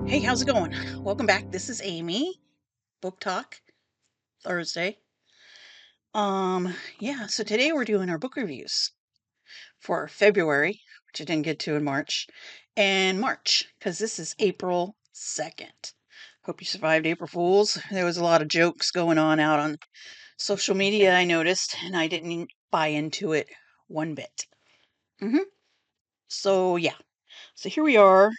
Hey, how's it going? Welcome back. This is Amy, Book Talk, Thursday. Yeah, so today we're doing our book reviews for February, which I didn't get to in March, and March, because this is April 2nd. Hope you survived April Fools. There was a lot of jokes going on out on social media, I noticed, and I didn't buy into it one bit. hmm So, yeah. So here we are.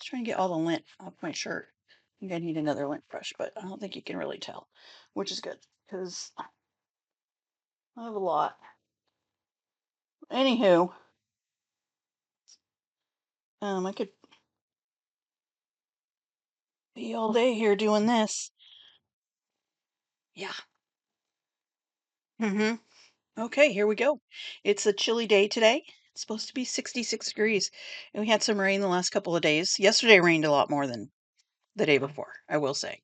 Trying to get all the lint off my shirt. I think I need another lint brush, but I don't think you can really tell, which is good because I have a lot. Anywho, I could be all day here doing this. Yeah. Mm-hmm. Okay, here we go. It's a chilly day today. It's supposed to be 66 degrees, and we had some rain the last couple of days. Yesterday rained a lot more than the day before, I will say.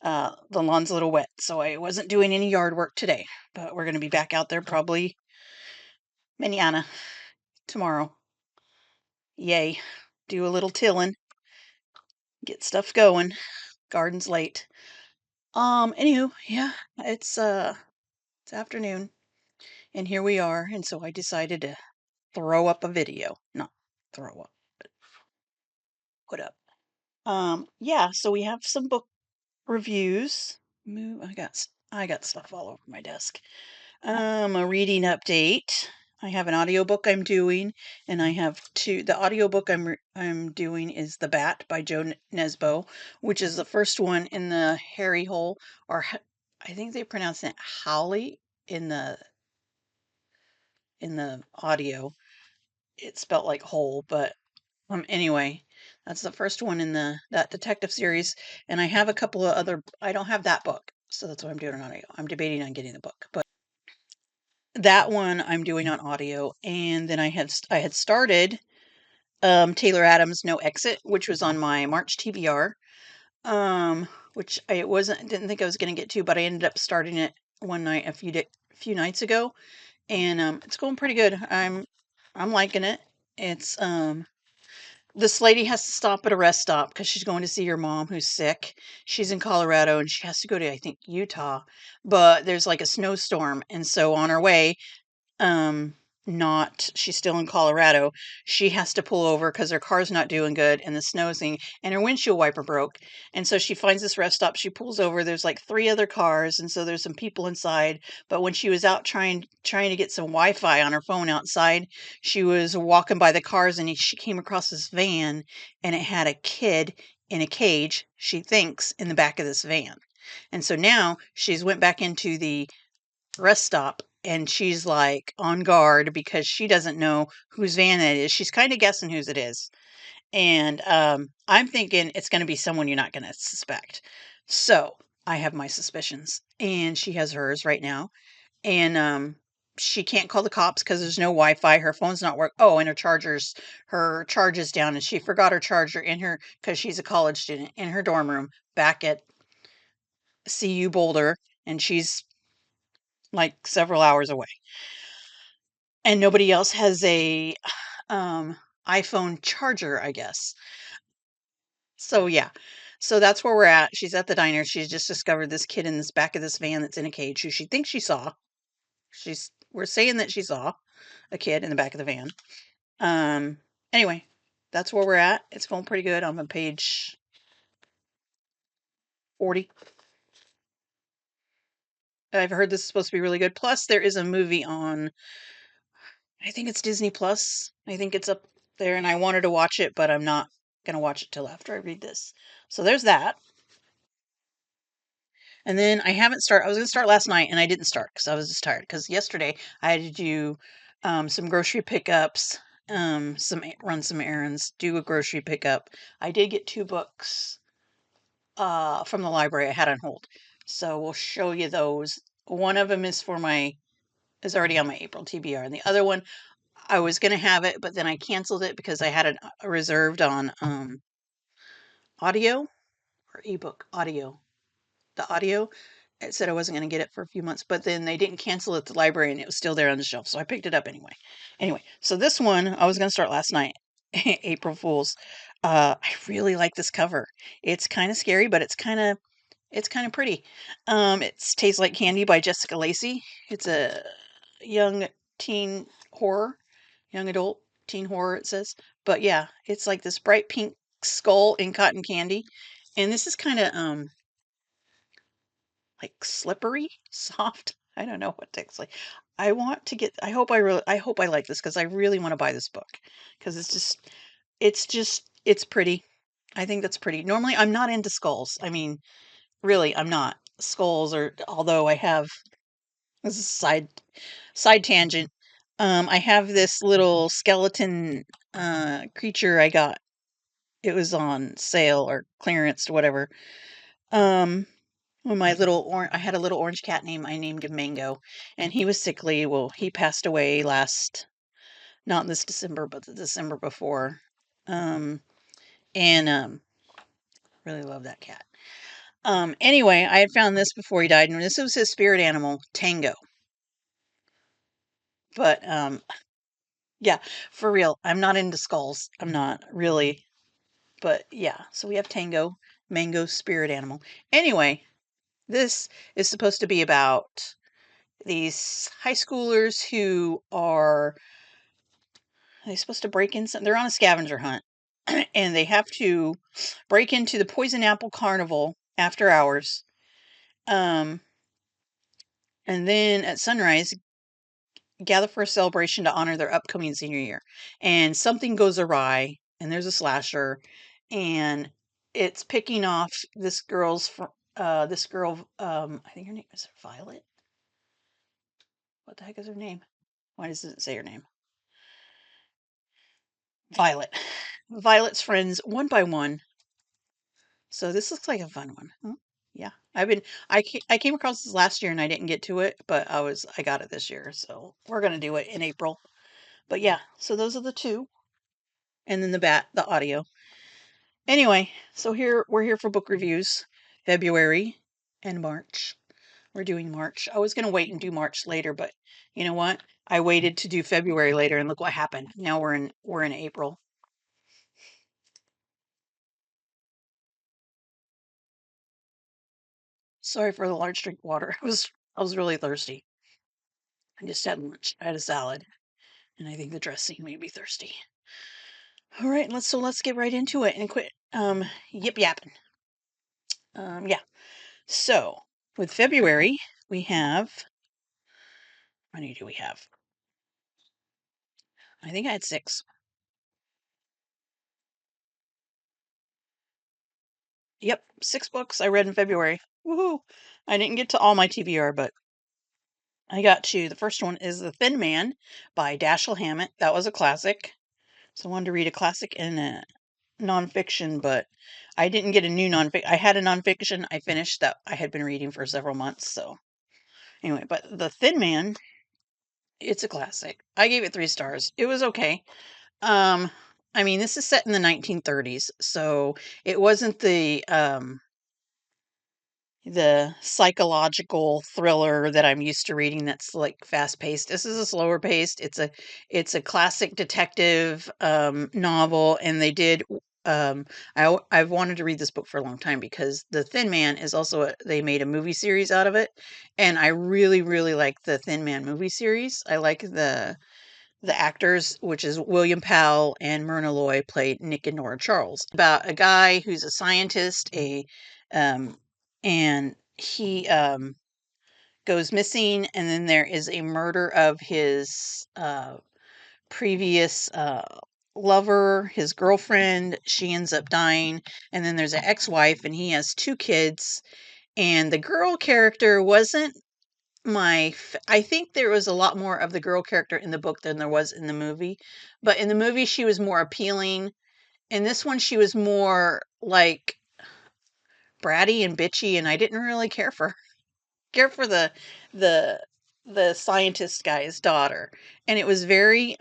The lawn's a little wet, so I wasn't doing any yard work today, but we're going to be back out there probably manana tomorrow. Yay. Do a little tilling, get stuff going. Garden's late. Anywho, yeah, it's afternoon and here we are, and so I decided to throw up a video. Not throw up, but put up. Yeah, so we have some book reviews. Move I got stuff all over my desk. A reading update. I have an audiobook I'm doing, and I have two. The audiobook I'm doing is The Bat by Joe Nesbo, which is the first one in the Harry Hole, or I think they pronounce it Howley in the audio. It's spelled like hole, but anyway, that's the first one in that detective series, and I have a couple of other. I don't have that book, so that's what I'm doing on audio. I'm debating on getting the book, but that one I'm doing on audio, and then I had started Taylor Adams' No Exit, which was on my March TBR, which I wasn't didn't think I was going to get to, but I ended up starting it one night few nights ago, and it's going pretty good. I'm liking it. It's This lady has to stop at a rest stop because she's going to see her mom who's sick. She's in Colorado and she has to go to, I think, Utah, but there's like a snowstorm, and so on her way, um, not she's still in Colorado. She has to pull over because her car's not doing good and the snow's in, and her windshield wiper broke. And so she finds this rest stop. She pulls over. There's like three other cars, and so there's some people inside. But when she was out trying to get some Wi-Fi on her phone outside, she was walking by the cars, and she came across this van, and it had a kid in a cage, she thinks, in the back of this van. And so now she's went back into the rest stop, and she's like on guard because she doesn't know whose van it is. She's kind of guessing whose it is. And I'm thinking it's going to be someone you're not going to suspect. So I have my suspicions, and she has hers right now. And she can't call the cops because there's no Wi-Fi. Her phone's not work. Oh, and her charge is down, and she forgot her charger in her because she's a college student in her dorm room back at CU Boulder, and she's like several hours away. And nobody else has a um, iPhone charger, I guess. So yeah. So that's where we're at. She's at the diner. She's just discovered this kid in this back of this van that's in a cage who she thinks she saw. We're saying that she saw a kid in the back of the van. Um anyway, that's where we're at. It's going pretty good. I'm on page 40. I've heard this is supposed to be really good. Plus there is a movie on, I think it's Disney Plus. I think it's up there, and I wanted to watch it, but I'm not gonna watch it till after I read this. So there's that. And then I was gonna start last night and I didn't start because I was just tired. Because yesterday I had to do some grocery pickups, run some errands, do a grocery pickup. I did get two books from the library I had on hold. So we'll show you those. One of them is already on my April TBR, and the other one I was gonna have it, but then I canceled it because I had it reserved on audio or ebook audio. The audio. It said I wasn't gonna get it for a few months, but then they didn't cancel it at the library, and it was still there on the shelf, so I picked it up anyway. Anyway, so this one I was gonna start last night, April Fools. I really like this cover. It's kind of scary, but it's kind of pretty. It's Tastes Like Candy by Jessica Lacey. It's a young teen horror, young adult teen horror, it says. But yeah, it's like this bright pink skull in cotton candy. And this is kind of like slippery, soft. I don't know what to like. I want to get I hope I like this because I really want to buy this book because it's pretty. I think that's pretty. Normally I'm not into skulls. I mean, really, I'm not. Skulls are although I have this is a side tangent. I have this little skeleton creature I got. It was on sale or clearance or whatever. Um when I had a little orange cat I named him Mango, and he was sickly. Well, he passed away not this December, but the December before. Um and really love that cat. Anyway, I had found this before he died, and this was his spirit animal, Tango. But yeah, for real, I'm not into skulls. I'm not really. But yeah, so we have Tango, Mango spirit animal. Anyway, this is supposed to be about these high schoolers who they're supposed to break in some, they're on a scavenger hunt and they have to break into the Poison Apple Carnival after hours. Um, and then at sunrise, gather for a celebration to honor their upcoming senior year. And something goes awry, and there's a slasher, and it's picking off this girl. I think her name is Violet. What the heck is her name? Why does it say her name? Violet. Violet's friends one by one. So this looks like a fun one. Yeah, I came across this last year and I didn't get to it, but I got it this year, so we're gonna do it in April. But yeah, so those are the two, and then the audio. Anyway, so we're here for book reviews, February and March. We're doing March. I was gonna wait and do March later, but you know what? I waited to do February later, and look what happened. Now we're in April. Sorry for the large drink of water. I was really thirsty. I just had lunch. I had a salad, and I think the dressing made me thirsty. All right, let's get right into it and quit yip yapping. Yeah. So with February, we have how many do we have? I think I had six. Yep, six books I read in February. Woohoo! I didn't get to all my TBR, but I got to the first one is The Thin Man by Dashiell Hammett. That was a classic. So I wanted to read a classic and a nonfiction, but I didn't get a new nonfiction. I had a nonfiction I finished that I had been reading for several months. So anyway, but The Thin Man, it's a classic. I gave it 3 stars. It was okay. Um, I mean, this is set in the 1930s, so it wasn't the psychological thriller that I'm used to reading that's like fast paced. This is a slower paced. It's a classic detective novel, and they did I've wanted to read this book for a long time because The Thin Man is also they made a movie series out of it, and I really really like the Thin Man movie series. I like the actors, which is William Powell and Myrna Loy, played Nick and Nora Charles. About a guy who's a scientist, um, and he goes missing, and then there is a murder of his previous lover, his girlfriend. She ends up dying, and then there's an ex-wife, and he has 2 kids. And the girl character wasn't I think there was a lot more of the girl character in the book than there was in the movie. But in the movie, she was more appealing. In this one, she was more like bratty and bitchy, and I didn't really care for the the scientist guy's daughter. And it was very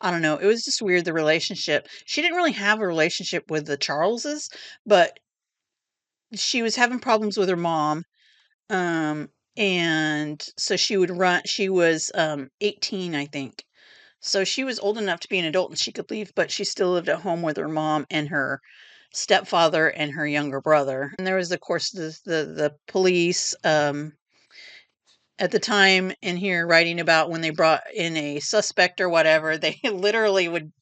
I don't know, it was just weird the relationship. She didn't really have a relationship with the Charleses, but she was having problems with her mom. Um, and so she was 18, I think. So she was old enough to be an adult and she could leave, but she still lived at home with her mom and her stepfather and her younger brother. And there was, of course, the police at the time in here writing about when they brought in a suspect or whatever, they literally would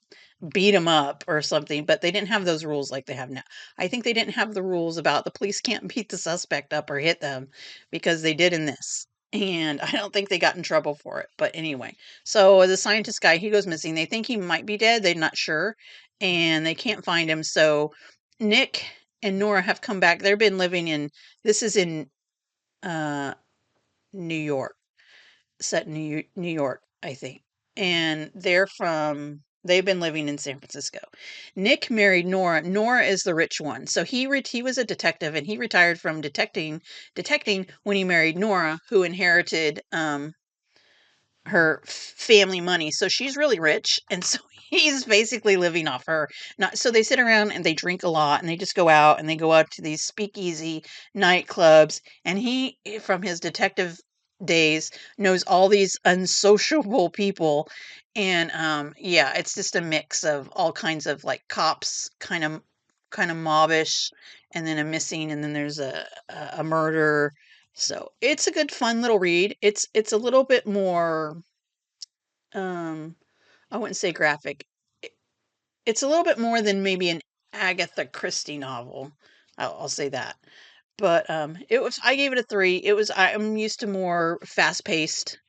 beat him up or something, but they didn't have those rules like they have now. I think they didn't have the rules about the police can't beat the suspect up or hit them because they did in this. And I don't think they got in trouble for it. But anyway, so the scientist guy, he goes missing. They think he might be dead. They're not sure. And they can't find him. So Nick and Nora have come back. They've been living in, this is in uh, New York, set in New York, I think. And they've been living in San Francisco. Nick married Nora. Nora is the rich one. So he was a detective and he retired from detecting when he married Nora, who inherited her family money. So she's really rich. And so he's basically living off her. Not so they sit around and they drink a lot and they just go out and they go out to these speakeasy nightclubs. And he, from his detective days, knows all these unsociable people. And yeah, it's just a mix of all kinds of like cops, kind of mobbish, and then a missing, and then there's a murder. So it's a good fun little read. It's a little bit more um I wouldn't say graphic. I- It's a little bit more than maybe an Agatha Christie novel. I'll say that. But it was I gave it a 3. I'm used to more fast-paced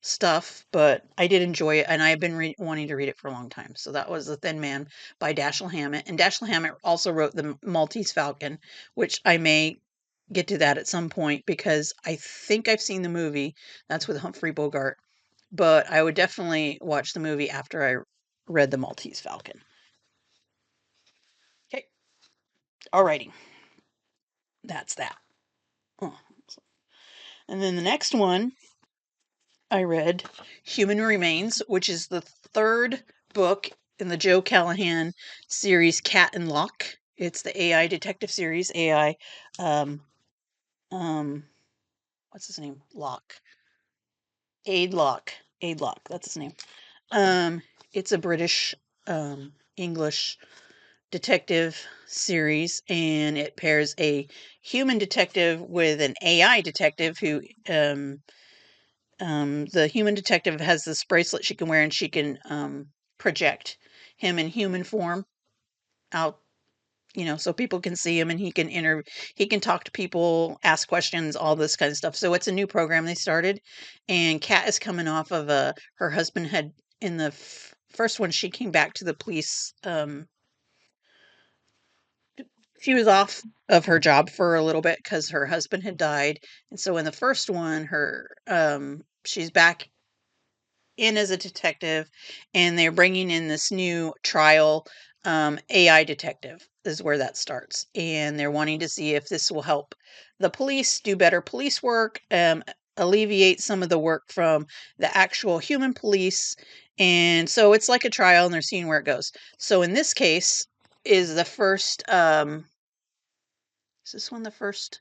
stuff, but I did enjoy it and I've been wanting to read it for a long time. So that was The Thin Man by Dashiell Hammett. And Dashiell Hammett also wrote The Maltese Falcon, which I may get to that at some point because I think I've seen the movie. That's with Humphrey Bogart. But I would definitely watch the movie after I read The Maltese Falcon. Okay. Alrighty. That's that. Oh, and then the next one I read Human Remains, which is the third book in the Joe Callahan series Cat and Lock. It's the AI detective series. AI, um, um, what's his name? Lock. Aid Lock. Aid Lock. That's his name. Um, it's a British, English detective series, and it pairs a human detective with an AI detective who, the human detective has this bracelet she can wear and she can project him in human form out, so people can see him and he can talk to people, ask questions, all this kind of stuff. So it's a new program they started, and Kat is coming off of her husband had in the first one she came back to the police. She was off of her job for a little bit because her husband had died, and so in the first one, she's back in as a detective, and they're bringing in this new trial AI detective. Is where that starts, and they're wanting to see if this will help the police do better police work, alleviate some of the work from the actual human police, and so it's like a trial, and they're seeing where it goes. So in this case, is the first is this one the first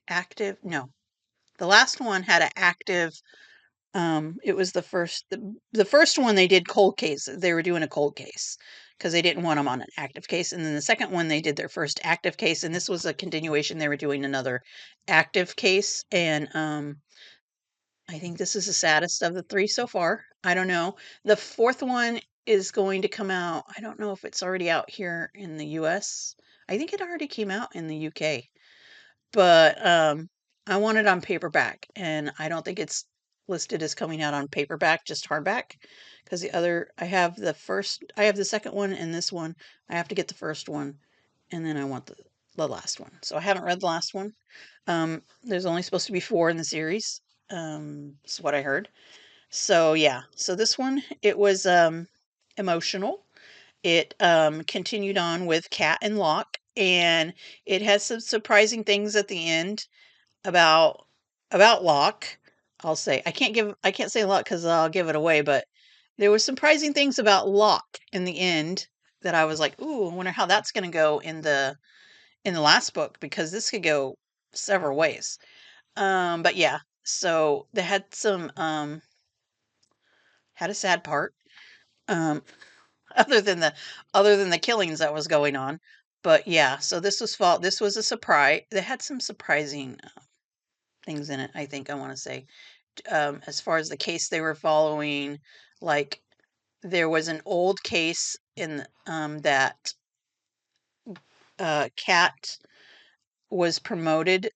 active? No, the last one had an active. It was the first one they did cold case. They were doing a cold case because they didn't want them on an active case. And then the second one they did their first active case, and this was a continuation. They were doing another active case, and I think this is the saddest of the 3 so far. I don't know. The fourth one is going to come out. I don't know if it's already out here in the US. I think it already came out in the UK. But, I want it on paperback, and I don't think it's listed as coming out on paperback, just hardback. Because I have the second one and this one. I have to get the first one, and then I want the last one. So I haven't read the last one. There's only supposed to be 4 in the series, is what I heard. So, yeah. So this one, it was, emotional. It, continued on with Cat and Lock, and it has some surprising things at the end about Locke. I can't say a lot because I'll give it away, but there was surprising things about Locke in the end that I was like, "Ooh, I wonder how that's going to go in the last book because this could go several ways." But yeah, so they had some had a sad part. um, other than the killings that was going on. But yeah, so this was a surprise. They had some surprising things in it, I think I want to say. As far as the case they were following, like there was an old case in that Cat was promoted.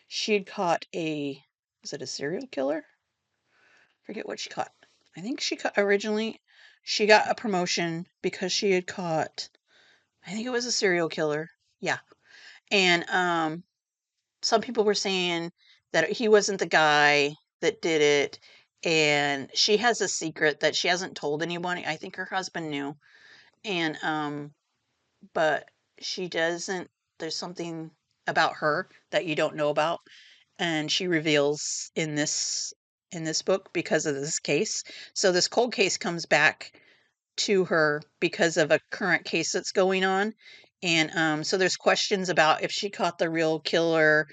She'd caught a was it a serial killer? Forget what she caught. I think she caught originally she got a promotion because she had caught I think it was a serial killer. Yeah. And some people were saying that he wasn't the guy that did it, and she has a secret that she hasn't told anyone. I think her husband knew. And but she doesn't there's something about her that you don't know about, and she reveals in this book because of this case. So this cold case comes back to her because of a current case that's going on. And so there's questions about if she caught the real killer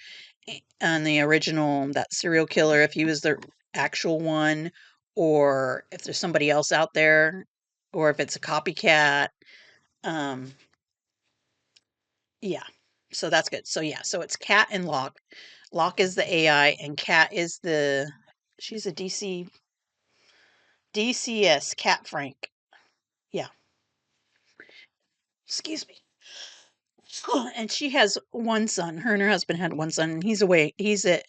on the original, that serial killer, if he was the actual one, or if there's somebody else out there, or if it's a copycat. Um, yeah. So that's good. So yeah, so it's Cat and Locke. Locke is the AI and Cat is she's a DCS, Cat Frank. Yeah. Excuse me. And she has one son. Her and her husband had one son, and he's at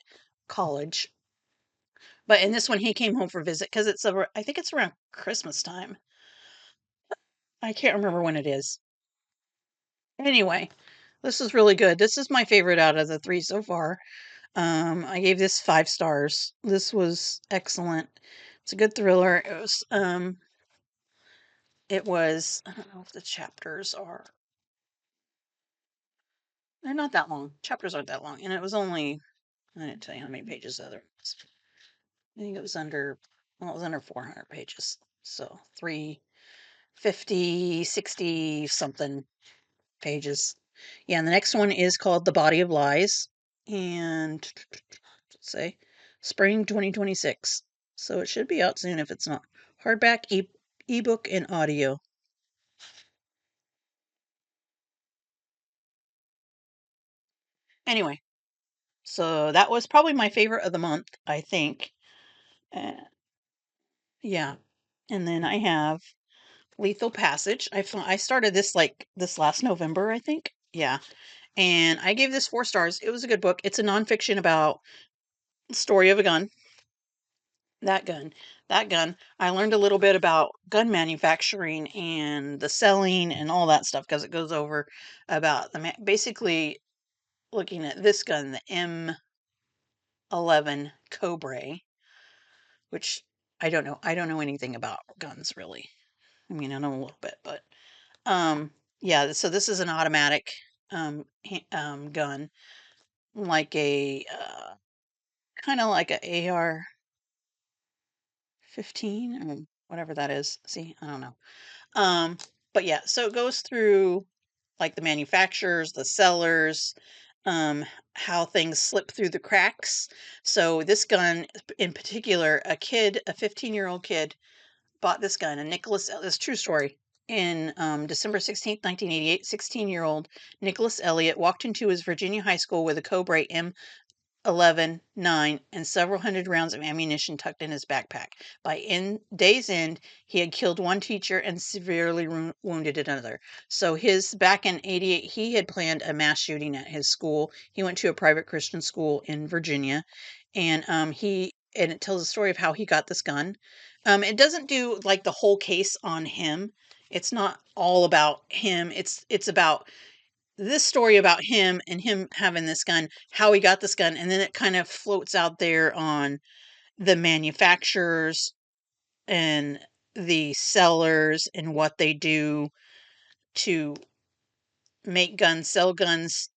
college. But in this one, he came home for a visit because I think it's around Christmas time. I can't remember when it is. Anyway, this is really good. This is my favorite out of the three so far. I gave this 5 stars. This was excellent. It's a good thriller. It was, I don't know if the chapters are, they're not that long. Chapters aren't that long. And it was only, I didn't tell you how many pages the other was. I think it was well, it was under 400 pages. So 350, 60 something pages. Yeah, and the next one is called The Body of Lies. And let's say spring 2026. So it should be out soon if it's not. Hardback, ebook, and audio. Anyway, so that was probably my favorite of the month, I think. Uh, yeah. And then I have Lethal Passage. I started this like this last November, I think. Yeah. And I gave this 4 stars. It was a good book. It's a nonfiction about the story of a gun. That gun. That gun. I learned a little bit about gun manufacturing and the selling and all that stuff because it goes over about basically looking at this gun, the M11 Cobra, which I don't know. I don't know anything about guns really. I mean, I know a little bit, but yeah. So this is an automatic gun, like a kind of like a AR-15 or whatever that is. See, I don't know. Um, but yeah, so it goes through like the manufacturers, the sellers, um, how things slip through the cracks. So this gun in particular, a 15-year-old kid bought this gun, and this true story. In December 16th, 1988, 16-year-old Nicholas Elliott walked into his Virginia high school with a Cobra 11, 9, and several hundred rounds of ammunition tucked in his backpack. By day's end, he had killed one teacher and severely wounded another. So back in 88, he had planned a mass shooting at his school. He went to a private Christian school in Virginia, and and it tells a story of how he got this gun. It doesn't do like the whole case on him. It's not all about him. It's about this story about him and him having this gun, how he got this gun, and then it kind of floats out there on the manufacturers and the sellers and what they do to make guns, sell guns.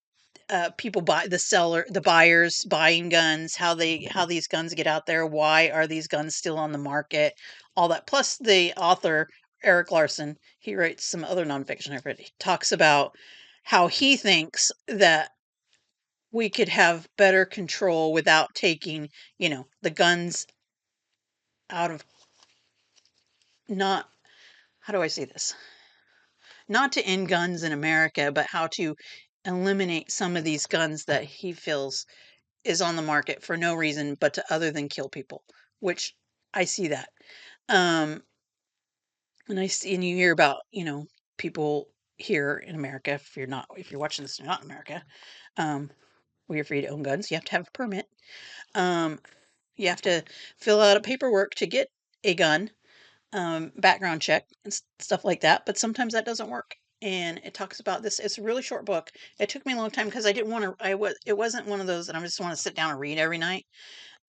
People buy the buyers buying guns, how these guns get out there, why are these guns still on the market, all that. Plus, the author Eric Larson, he writes some other nonfiction I've read. He talks about how he thinks that we could have better control without taking, the guns out of not, how do I say this? Not to end guns in America, but how to eliminate some of these guns that he feels is on the market for no reason but to other than kill people, which I see that. Um, and I see, and you hear about, people here in America, if you're watching this, and you're not in America, um, where you're free to own guns, you have to have a permit. Um, you have to fill out a paperwork to get a gun, background check and stuff like that. But sometimes that doesn't work. And it talks about this. It's a really short book. It took me a long time because I didn't want to. It wasn't one of those that I just want to sit down and read every night.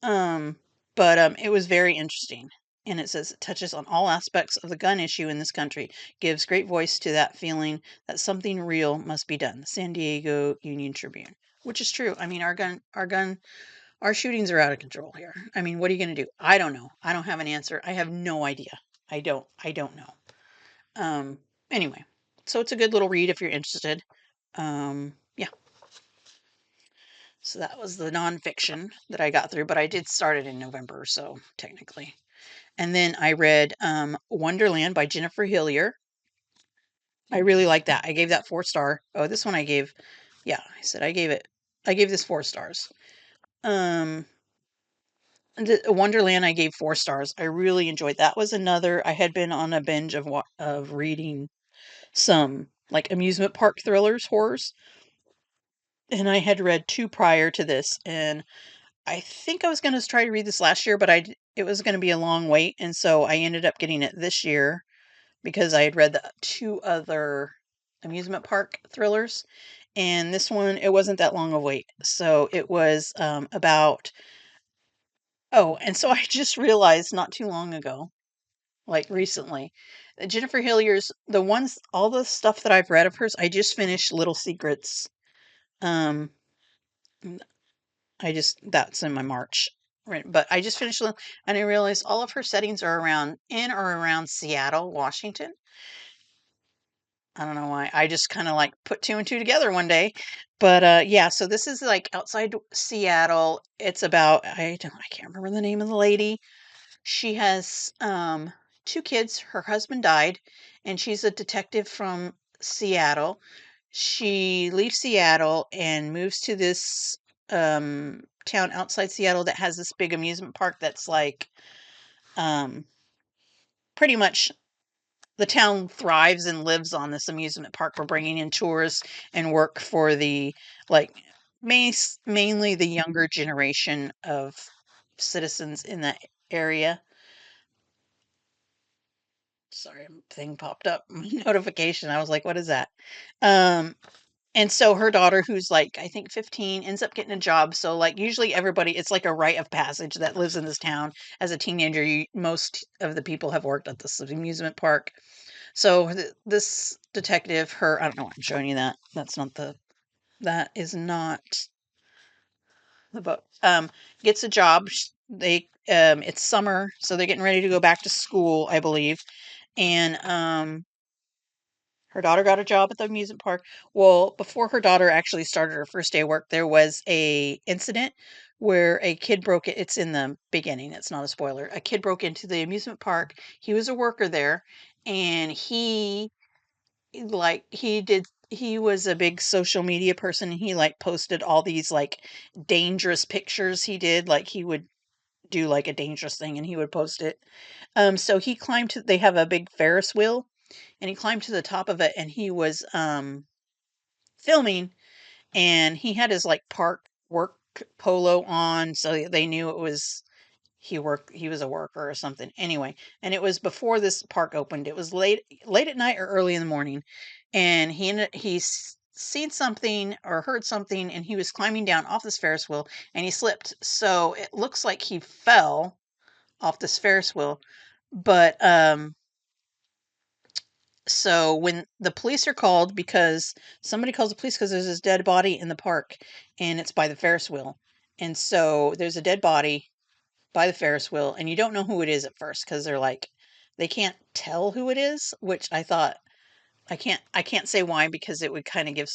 Um, but it was very interesting. And it says it touches on all aspects of the gun issue in this country, gives great voice to that feeling that something real must be done. The San Diego Union Tribune, which is true. I mean, our shootings are out of control here. I mean, what are you going to do? I don't know. I don't have an answer. I have no idea. I don't know. Um, anyway, so it's a good little read if you're interested. Yeah. So that was the nonfiction that I got through, but I did start it in November, so technically. And then I read Wonderland by Jennifer Hillier. I really like that. I gave that 4 star. Oh, this one I gave, yeah, I gave this 4 stars. Um, Wonderland, I gave 4 stars. I really enjoyed that. Was another. I had been on a binge of reading some like amusement park thrillers, horrors, and I had read 2 prior to this, and I think I was going to try to read this last year, but it was going to be a long wait, and so I ended up getting it this year because I had read the 2 other amusement park thrillers, and this one it wasn't that long of a wait. So it was about. Oh, and so I just realized not too long ago, like recently, that Jennifer Hillier's all the stuff that I've read of hers, I just finished Little Secrets. Um, n- that's in my March, right? But I just finished, and I realized all of her settings are in or around Seattle, Washington. I don't know why. I just kind of like put 2 and 2 together one day. But yeah, so this is like outside Seattle. It's about, I can't remember the name of the lady. She has 2 kids. Her husband died, and she's a detective from Seattle. She leaves Seattle and moves to this town outside Seattle that has this big amusement park that's like um, pretty much the town thrives and lives on this amusement park for bringing in tourists and work for the like mainly the younger generation of citizens in that area. Sorry, thing popped up, notification. I was like, "What is that?" Um, and so her daughter, who's like I think 15, ends up getting a job. So like usually everybody, it's like a rite of passage that lives in this town. As a teenager, most of the people have worked at this amusement park. So this detective, I don't know why I'm showing you that. That is not the book. Gets a job. It's summer, so they're getting ready to go back to school, I believe. And her daughter got a job at the amusement park. Well, before her daughter actually started her first day of work, there was a incident where a kid broke it. It's in the beginning. It's not a spoiler. A kid broke into the amusement park. He was a worker there, and he was a big social media person. And he like posted all these like dangerous pictures he did. Like he would do like a dangerous thing and he would post it. So he climbed to. They have a big Ferris wheel and he climbed to the top of it and he was filming and he had his like park work polo on so they knew it was he was a worker or something anyway. And it was before this park opened. It was late at night or early in the morning, and he's seen something or heard something and he was climbing down off this Ferris wheel and he slipped, so it looks like he fell off this Ferris wheel. But so when the police are called, because somebody calls the police because there's this dead body in the park and it's by the Ferris wheel. And so there's a dead body by the Ferris wheel and you don't know who it is at first because they can't tell who it is, which I thought I can't say why because it would kind of give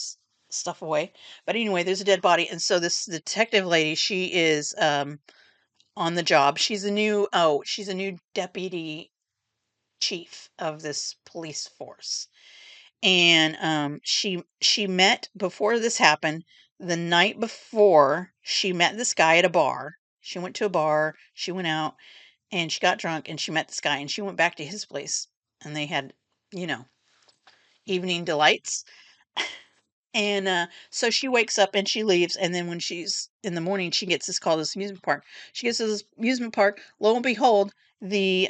stuff away. But anyway, there's a dead body and so this detective lady, she is on the job. She's a new deputy chief of this police force. And she met before this happened. The night before, she met this guy at a bar. She went to a bar, she went out, and she got drunk, and she met this guy, and she went back to his place, and they had, you know, evening delights. And so she wakes up and she leaves, and then when she's in the morning, she gets this call to this amusement park. She gets to this amusement park. Lo and behold, the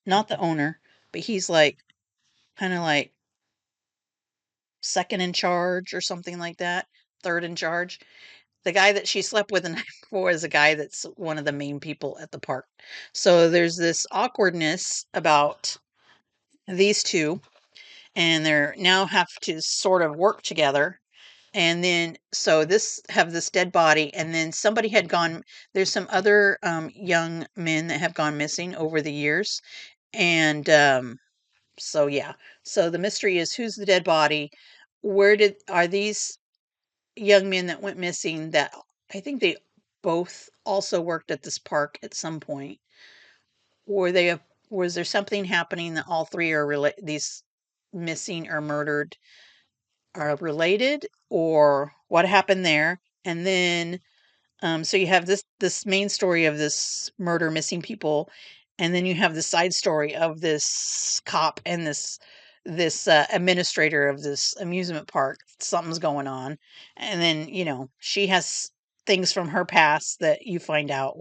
not the owner, but he's like kind of like second in charge or something like that, third in charge. The guy that she slept with the night before is a guy that's one of the main people at the park. So there's this awkwardness about these two, and they're now have to sort of work together. And then so this have this dead body, and then somebody had gone. There's some other young men that have gone missing over the years, and so yeah. So the mystery is who's the dead body? Where did are these young men that went missing? That I think they both also worked at this park at some point. Were they? Was there something happening that all three are these missing or murdered are related, or what happened there? And then so you have this main story of this murder, missing people, and then you have the side story of this cop and this administrator of this amusement park. Something's going on, and then she has things from her past that you find out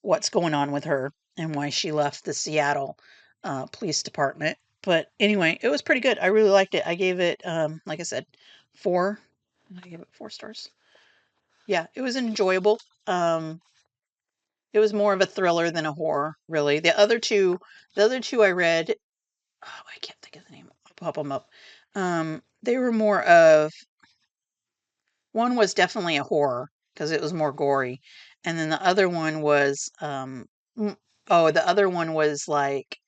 what's going on with her and why she left the Seattle police department. But anyway, it was pretty good. I really liked it. I gave it, like I said, four. I gave it 4 stars. Yeah, it was enjoyable. Um, it was more of a thriller than a horror, really. The other two I read, oh, I can't think of the name. I'll pop them up. They were more of one was definitely a horror because it was more gory, and then the other one was mm, oh, the other one was like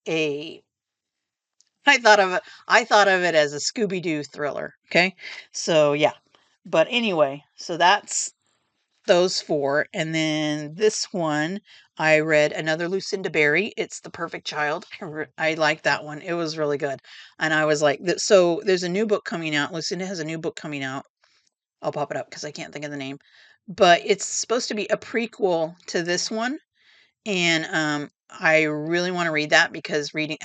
a I thought of it as a Scooby Doo thriller. Okay, so yeah, but anyway, so that's those 4, and then this one, I read another Lucinda Berry, It's the Perfect Child. I like that one, it was really good, and I was like so there's a new book coming out, Lucinda has a new book coming out, I'll pop it up because I can't think of the name, but it's supposed to be a prequel to this one, and, I really wanna read that because reading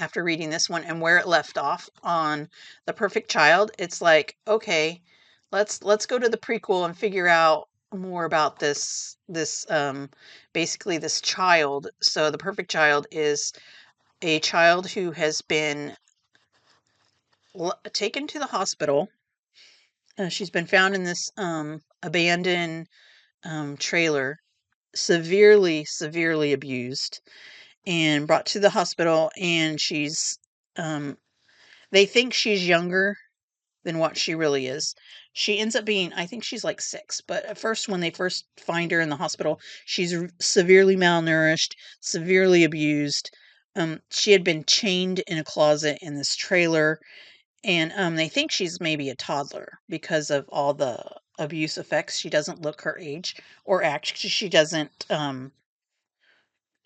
this one and where it left off on The Perfect Child, it's like, "Okay, let's go to the prequel and figure out more about basically this child." So, The Perfect Child is a child who has been taken to the hospital. She's been found in this, abandoned, trailer, severely, severely abused, and brought to the hospital, and um they think she's younger than what she really is. She ends up being, I think she's like 6, but at first when they first find her in the hospital, she's severely malnourished, severely abused. She had been chained in a closet in this trailer, and they think she's maybe a toddler because of all the abuse effects. She doesn't look her age or act. She doesn't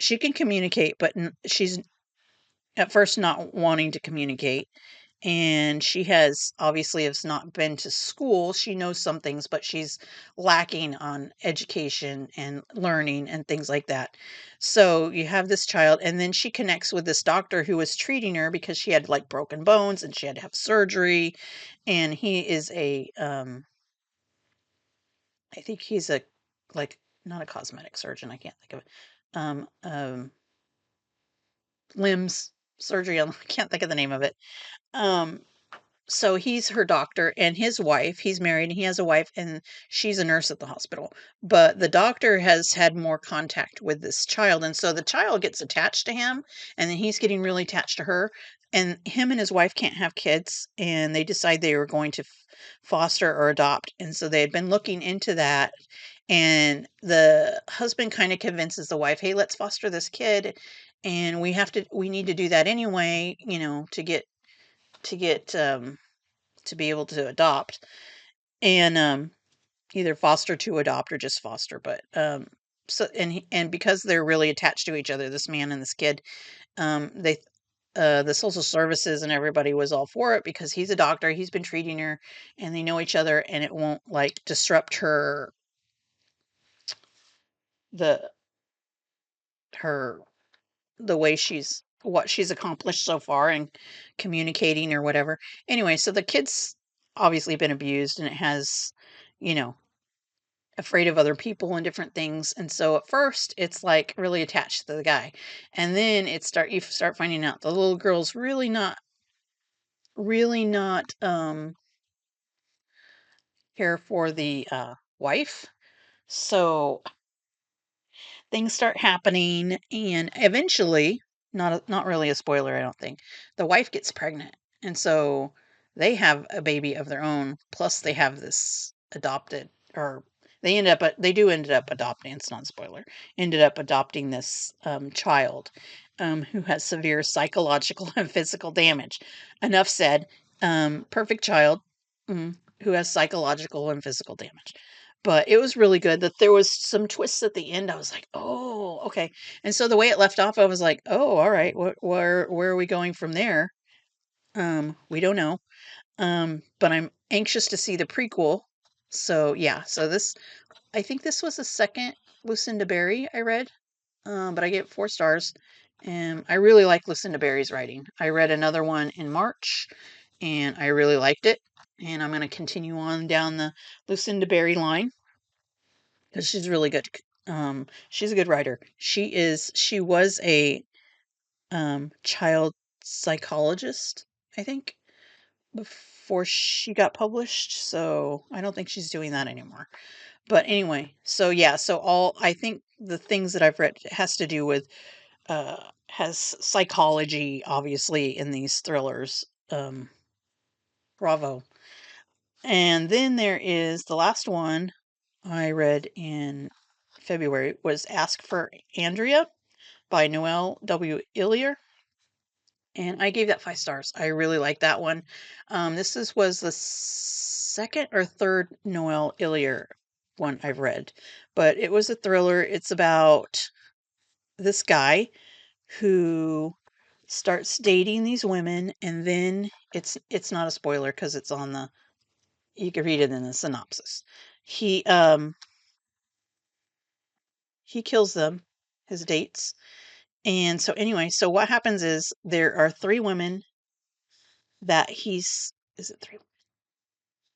she can communicate, but she's at first not wanting to communicate, and she has not been to school. She knows some things, but she's lacking on education and learning and things like that. So you have this child, and then she connects with this doctor who was treating her because she had like broken bones and she had to have surgery, and he is I think he's a like not a cosmetic surgeon, I can't think of it. Limbs surgery, I can't think of the name of it. Um, so he's her doctor, and his wife, he's married and he has a wife, and she's a nurse at the hospital. But the doctor has had more contact with this child, and so the child gets attached to him, and then he's getting really attached to her. And him and his wife can't have kids, and they decide they were going to foster or adopt. And so they had been looking into that. And the husband kind of convinces the wife, "Hey, let's foster this kid, and we need to do that anyway, to get to be able to adopt, and either foster to adopt or just foster." But so and because they're really attached to each other, this man and this kid, they the social services and everybody was all for it because he's a doctor, he's been treating her, and they know each other, and it won't like disrupt the her the way she's what she's accomplished so far and communicating or whatever. Anyway, so the kid's obviously been abused and it has, you know, afraid of other people and different things. And so at first it's like really attached to the guy. And then you start finding out the little girl's really not care for the wife. So things start happening, and eventually, not really a spoiler, I don't think, the wife gets pregnant, and so they have a baby of their own. Plus, they have this adopted, or they do ended up adopting. It's not a spoiler. Ended up adopting this child who has severe psychological and physical damage. Enough said. Perfect child who has psychological and physical damage. But it was really good that there was some twists at the end. I was like, "Oh, okay." And so the way it left off, I was like, "Oh, all right. Where are we going from there?" We don't know. But I'm anxious to see the prequel. So yeah, I think this was the second Lucinda Berry I read. But I gave it 4 stars. And I really like Lucinda Berry's writing. I read another one in March and I really liked it. And I'm going to continue on down the Lucinda Berry line because she's really good. She's a good writer. She was a child psychologist, I think, before she got published. So I don't think she's doing that anymore. But anyway, so yeah, so all I think the things that I've read has to do with has psychology, obviously, in these thrillers. Bravo. And then there is the last one I read in February was Ask for Andrea by Noel W. Illier. And I gave that 5 stars. I really like that one. Was the second or third Noel Illier one I've read, but it was a thriller. It's about this guy who starts dating these women, and then it's not a spoiler because it's on the you can read it in the synopsis. He um he kills them, his dates. And so anyway, so what happens is there are 3 women that he's is it 3?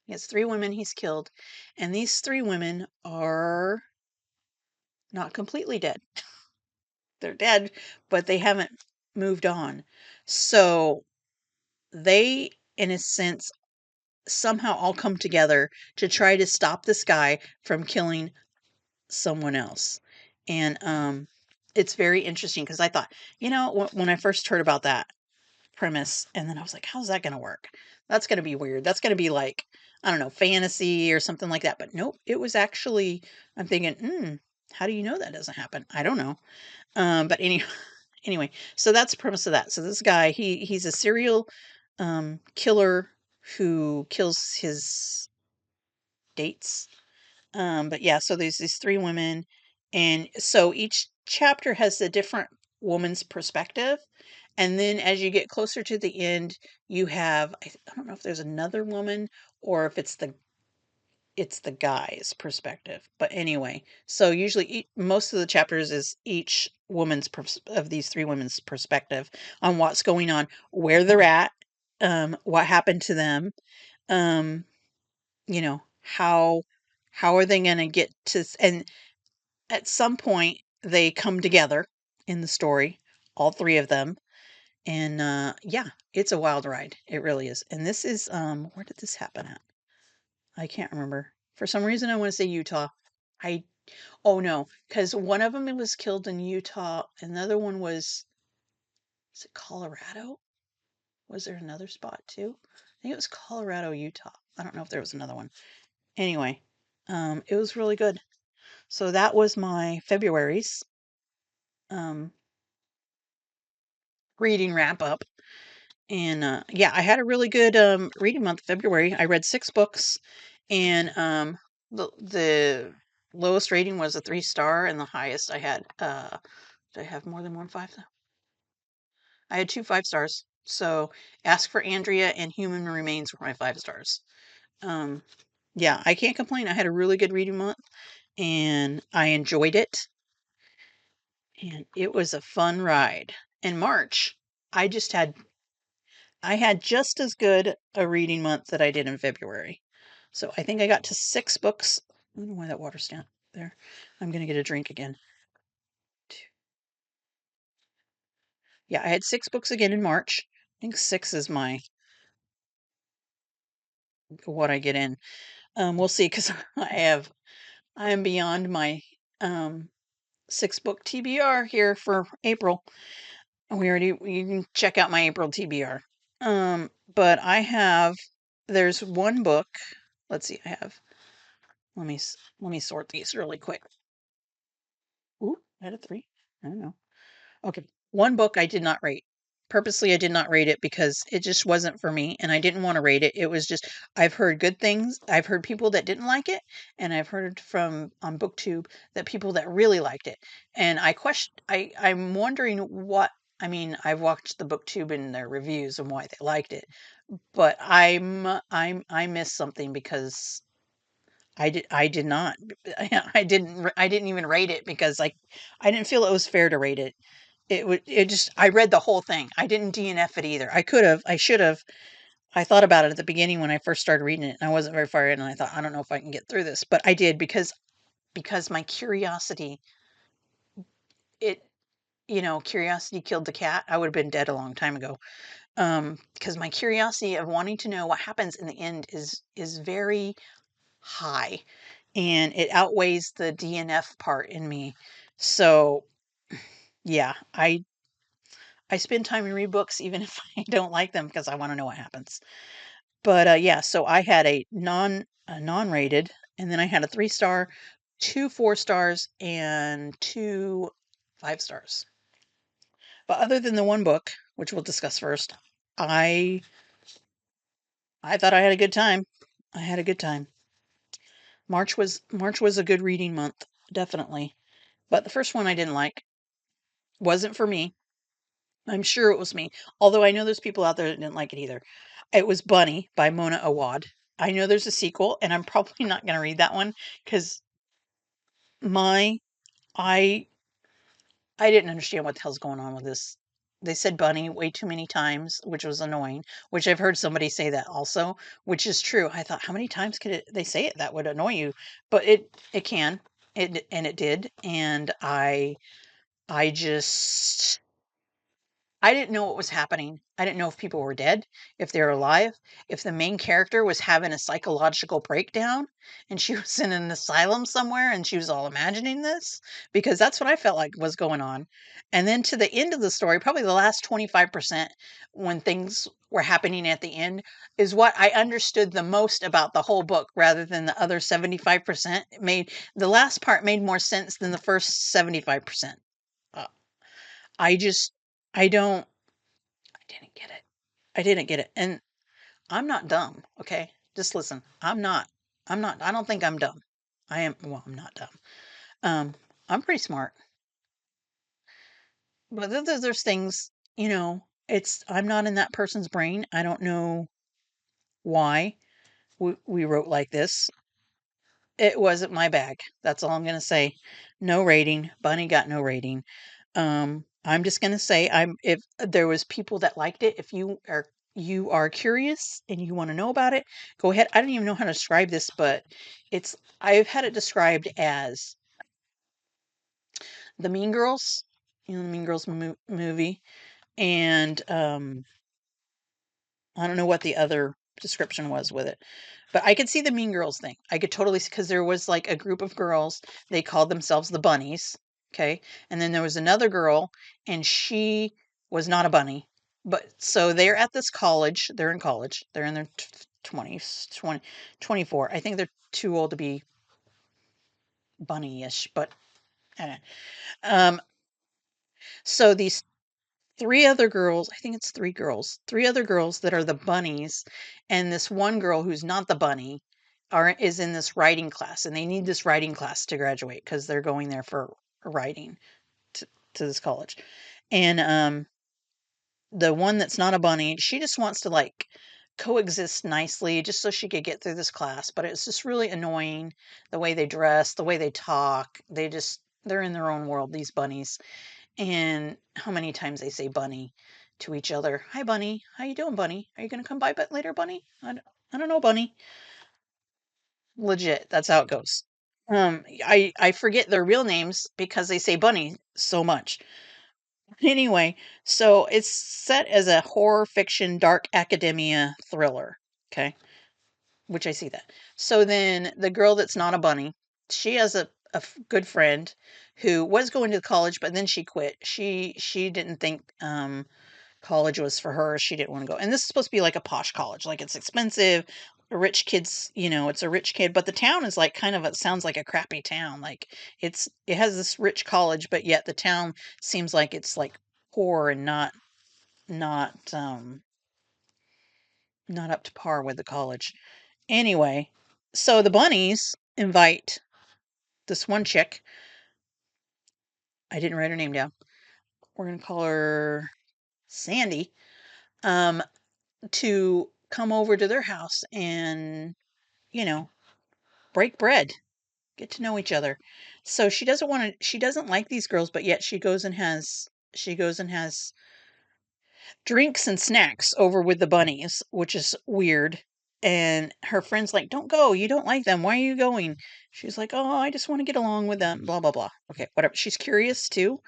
Yes, 3 women he's killed. And these 3 women are not completely dead. They're dead, but they haven't moved on. So they, in a sense, somehow all come together to try to stop this guy from killing someone else. And it's very interesting because I thought, when I first heard about that premise, and then I was like, how's that going to work? That's going to be weird. That's going to be like, I don't know, fantasy or something like that. But nope, it was actually, I'm thinking, how do you know that doesn't happen? I don't know. But anyway, so that's the premise of that. So this guy, he's a serial killer who kills his dates. But yeah, so there's these 3 women, and so each chapter has a different woman's perspective. And then as you get closer to the end, you have I don't know if there's another woman or if it's the guy's perspective. But anyway, so usually most of the chapters is each woman's of these 3 women's perspective on what's going on, where they're at, what happened to them, um, how are they going to get to and at some point they come together in the story, all 3 of them. And yeah, it's a wild ride. It really is. And this is where did this happen at? I can't remember. For some reason I want to say Utah. I Oh no, cuz one of them was killed in Utah, another one was it Colorado? Was there another spot too? I think it was Colorado, Utah. I don't know if there was another one. Anyway, it was really good. So that was my February's um reading wrap up. And yeah, I had a really good reading month, February. I read 6 books, and the lowest rating was a 3 star, and the highest I had. Did I have more than one 5? I had 2 5 stars. So, Ask for Andrea and Human Remains were my 5 stars. Um, yeah, I can't complain. I had a really good reading month and I enjoyed it and it was a fun ride. In March, I just had I had just as good a reading month that I did in February. So I think I got to 6 books. I don't know why that water's down there. I'm gonna get a drink again. Yeah, I had 6 books again in March. I think 6 is my what I get in. We'll see because I am beyond my 6 book TBR here for April. You can check out my April TBR. But there's one book. Let's see, let me sort these really quick. Ooh, I had a 3. I don't know. Okay. One book I did not rate. Purposely, I did not rate it because it just wasn't for me and I didn't want to rate it. It was just, I've heard good things. I've heard people that didn't like it, and I've heard from on BookTube that people that really liked it. And I'm wondering I mean, I've watched the BookTube and their reviews and why they liked it, but I missed something because I did not. I didn't even rate it because I didn't feel it was fair to rate it. It just I read the whole thing. I didn't DNF it either. I could have. I should have. I thought about it at the beginning when I first started reading it, and I wasn't very far in, and I thought, I don't know if I can get through this, but I did because my curiosity, it curiosity killed the cat. I would have been dead a long time ago. Because my curiosity of wanting to know what happens in the end is very high, and it outweighs the DNF part in me. So yeah, I spend time and read books even if I don't like them because I want to know what happens. But yeah, so I had a non-rated, and then I had a 3 star, 2 4 stars, and 2 5 stars. But other than the one book, which we'll discuss first, I I thought I had a good time. I had a good time. March was a good reading month, definitely. But the first one I didn't like. Wasn't for me. I'm sure it was me. Although I know there's people out there that didn't like it either. It was Bunny by Mona Awad. I know there's a sequel, and I'm probably not going to read that one because my I I didn't understand what the hell's going on with this. They said bunny way too many times, which was annoying. Which I've heard somebody say that also, which is true. I thought, how many times could they say it that would annoy you? But it can. It did, and I just I didn't know what was happening. I didn't know if people were dead, if they were alive, if the main character was having a psychological breakdown and she was in an asylum somewhere and she was all imagining this, because that's what I felt like was going on. And then to the end of the story, probably the last 25% when things were happening at the end is what I understood the most about the whole book rather than the other 75%. The last part made more sense than the first 75%. Uh, I just I don't I didn't get it. I didn't get it. And I'm not dumb, okay? Just listen. I don't think I'm dumb. I'm not dumb. Um, I'm pretty smart. But there's things, I'm not in that person's brain. I don't know why we wrote like this. It wasn't my bag. That's all I'm going to say. No rating. Bunny got no rating. I'm just going to say if there was people that liked it, if you are curious and you want to know about it, go ahead. I don't even know how to describe this, but I've had it described as the Mean Girls, the Mean Girls movie, and I don't know what the other description was with it, but I could see the Mean Girls thing. I could totally see because there was like a group of girls. They called themselves the Bunnies. Okay. And then there was another girl, and she was not a bunny. But so they're at this college. They're in college. They're in their 20s, 24. I think they're too old to be bunny-ish, but eh. um, so these 3 other girls, I think it's 3 girls, 3 other girls that are the bunnies, and this one girl who's not the bunny is in this writing class, and they need this writing class to graduate because 'cause they're going there for writing to this college. And, the one that's not a bunny, she just wants to like coexist nicely just so she could get through this class. But it's just really annoying the way they dress, the way they talk. They're in their own world, these bunnies. And how many times they say bunny to each other. Hi, bunny. How you doing, bunny? Are you gonna come by but later, bunny? I don't know, bunny. Legit, that's how it goes. I forget their real names because they say bunny so much. Anyway, so it's set as a horror fiction dark academia thriller. Okay, which I see that. So then the girl that's not a bunny, she has a good friend who was going to college, but then she quit. She didn't think college was for her. She didn't want to go. And this is supposed to be like a posh college. Like it's expensive. Rich kids, it's a rich kid, but the town is like kind of it sounds like a crappy town. Like it has this rich college, but yet the town seems like it's like poor and not not up to par with the college. Anyway, so the bunnies invite this one chick. I didn't write her name down. We're gonna call her Sandy. Um, to come over to their house and you know break bread, get to know each other. So she doesn't like these girls, but yet she goes and has drinks and snacks over with the bunnies, which is weird. And her friend's like, "Don't go. You don't like them. Why are you going?" She's like, "Oh, I just want to get along with them." Blah blah blah. Okay, whatever. She's curious too.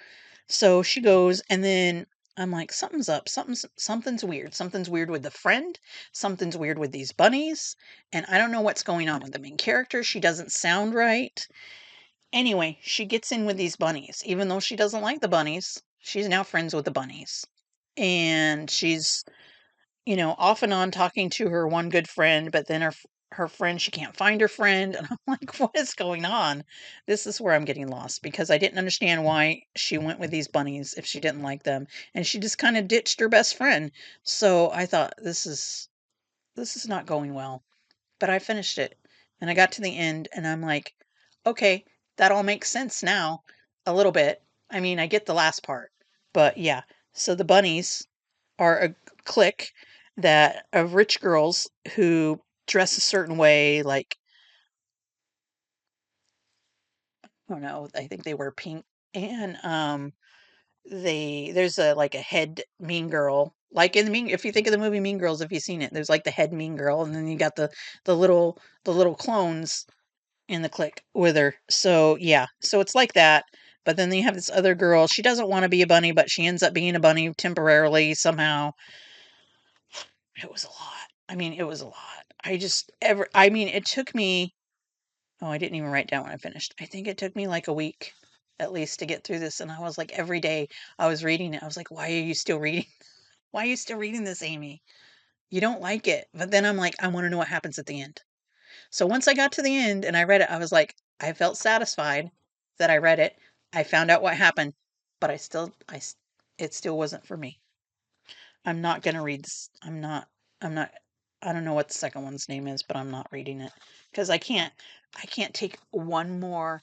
So she goes, and then I'm like, something's up. Something's weird. Something's weird with the friend. Something's weird with these bunnies, and I don't know what's going on with the main character. She doesn't sound right. Anyway, she gets in with these bunnies, even though she doesn't like the bunnies. She's now friends with the bunnies, and she's off and on talking to her one good friend, but then her friend, she can't find her friend, and I'm like, what is going on? This is where I'm getting lost because I didn't understand why she went with these bunnies if she didn't like them, and she just kind of ditched her best friend. So I thought this is not going well. But I finished it and I got to the end and I'm like, okay, that all makes sense now a little bit. I mean, I get the last part. But yeah, so the bunnies are a clique that of rich girls who dress a certain way, like I don't know, I think they wear pink and there's a like a head mean girl. Like in the mean if you think of the movie Mean Girls, if you've seen it, there's like the head mean girl and then you got the little clones in the clique with her. So yeah, so it's like that. But then you have this other girl. She doesn't want to be a bunny, but she ends up being a bunny temporarily somehow. It was a lot. I mean, it was a lot. I mean, it took me, oh, I didn't even write down when I finished. I think it took me like a week at least to get through this. And I was like, every day I was reading it. I was like, why are you still reading? Why are you still reading this, Amy? You don't like it. But then I'm like, I want to know what happens at the end. So once I got to the end and I read it, I was like, I felt satisfied that I read it. I found out what happened, but it still wasn't for me. I'm not gonna read this. I'm not, I don't know what the second one's name is, but I'm not reading it because I can't take one more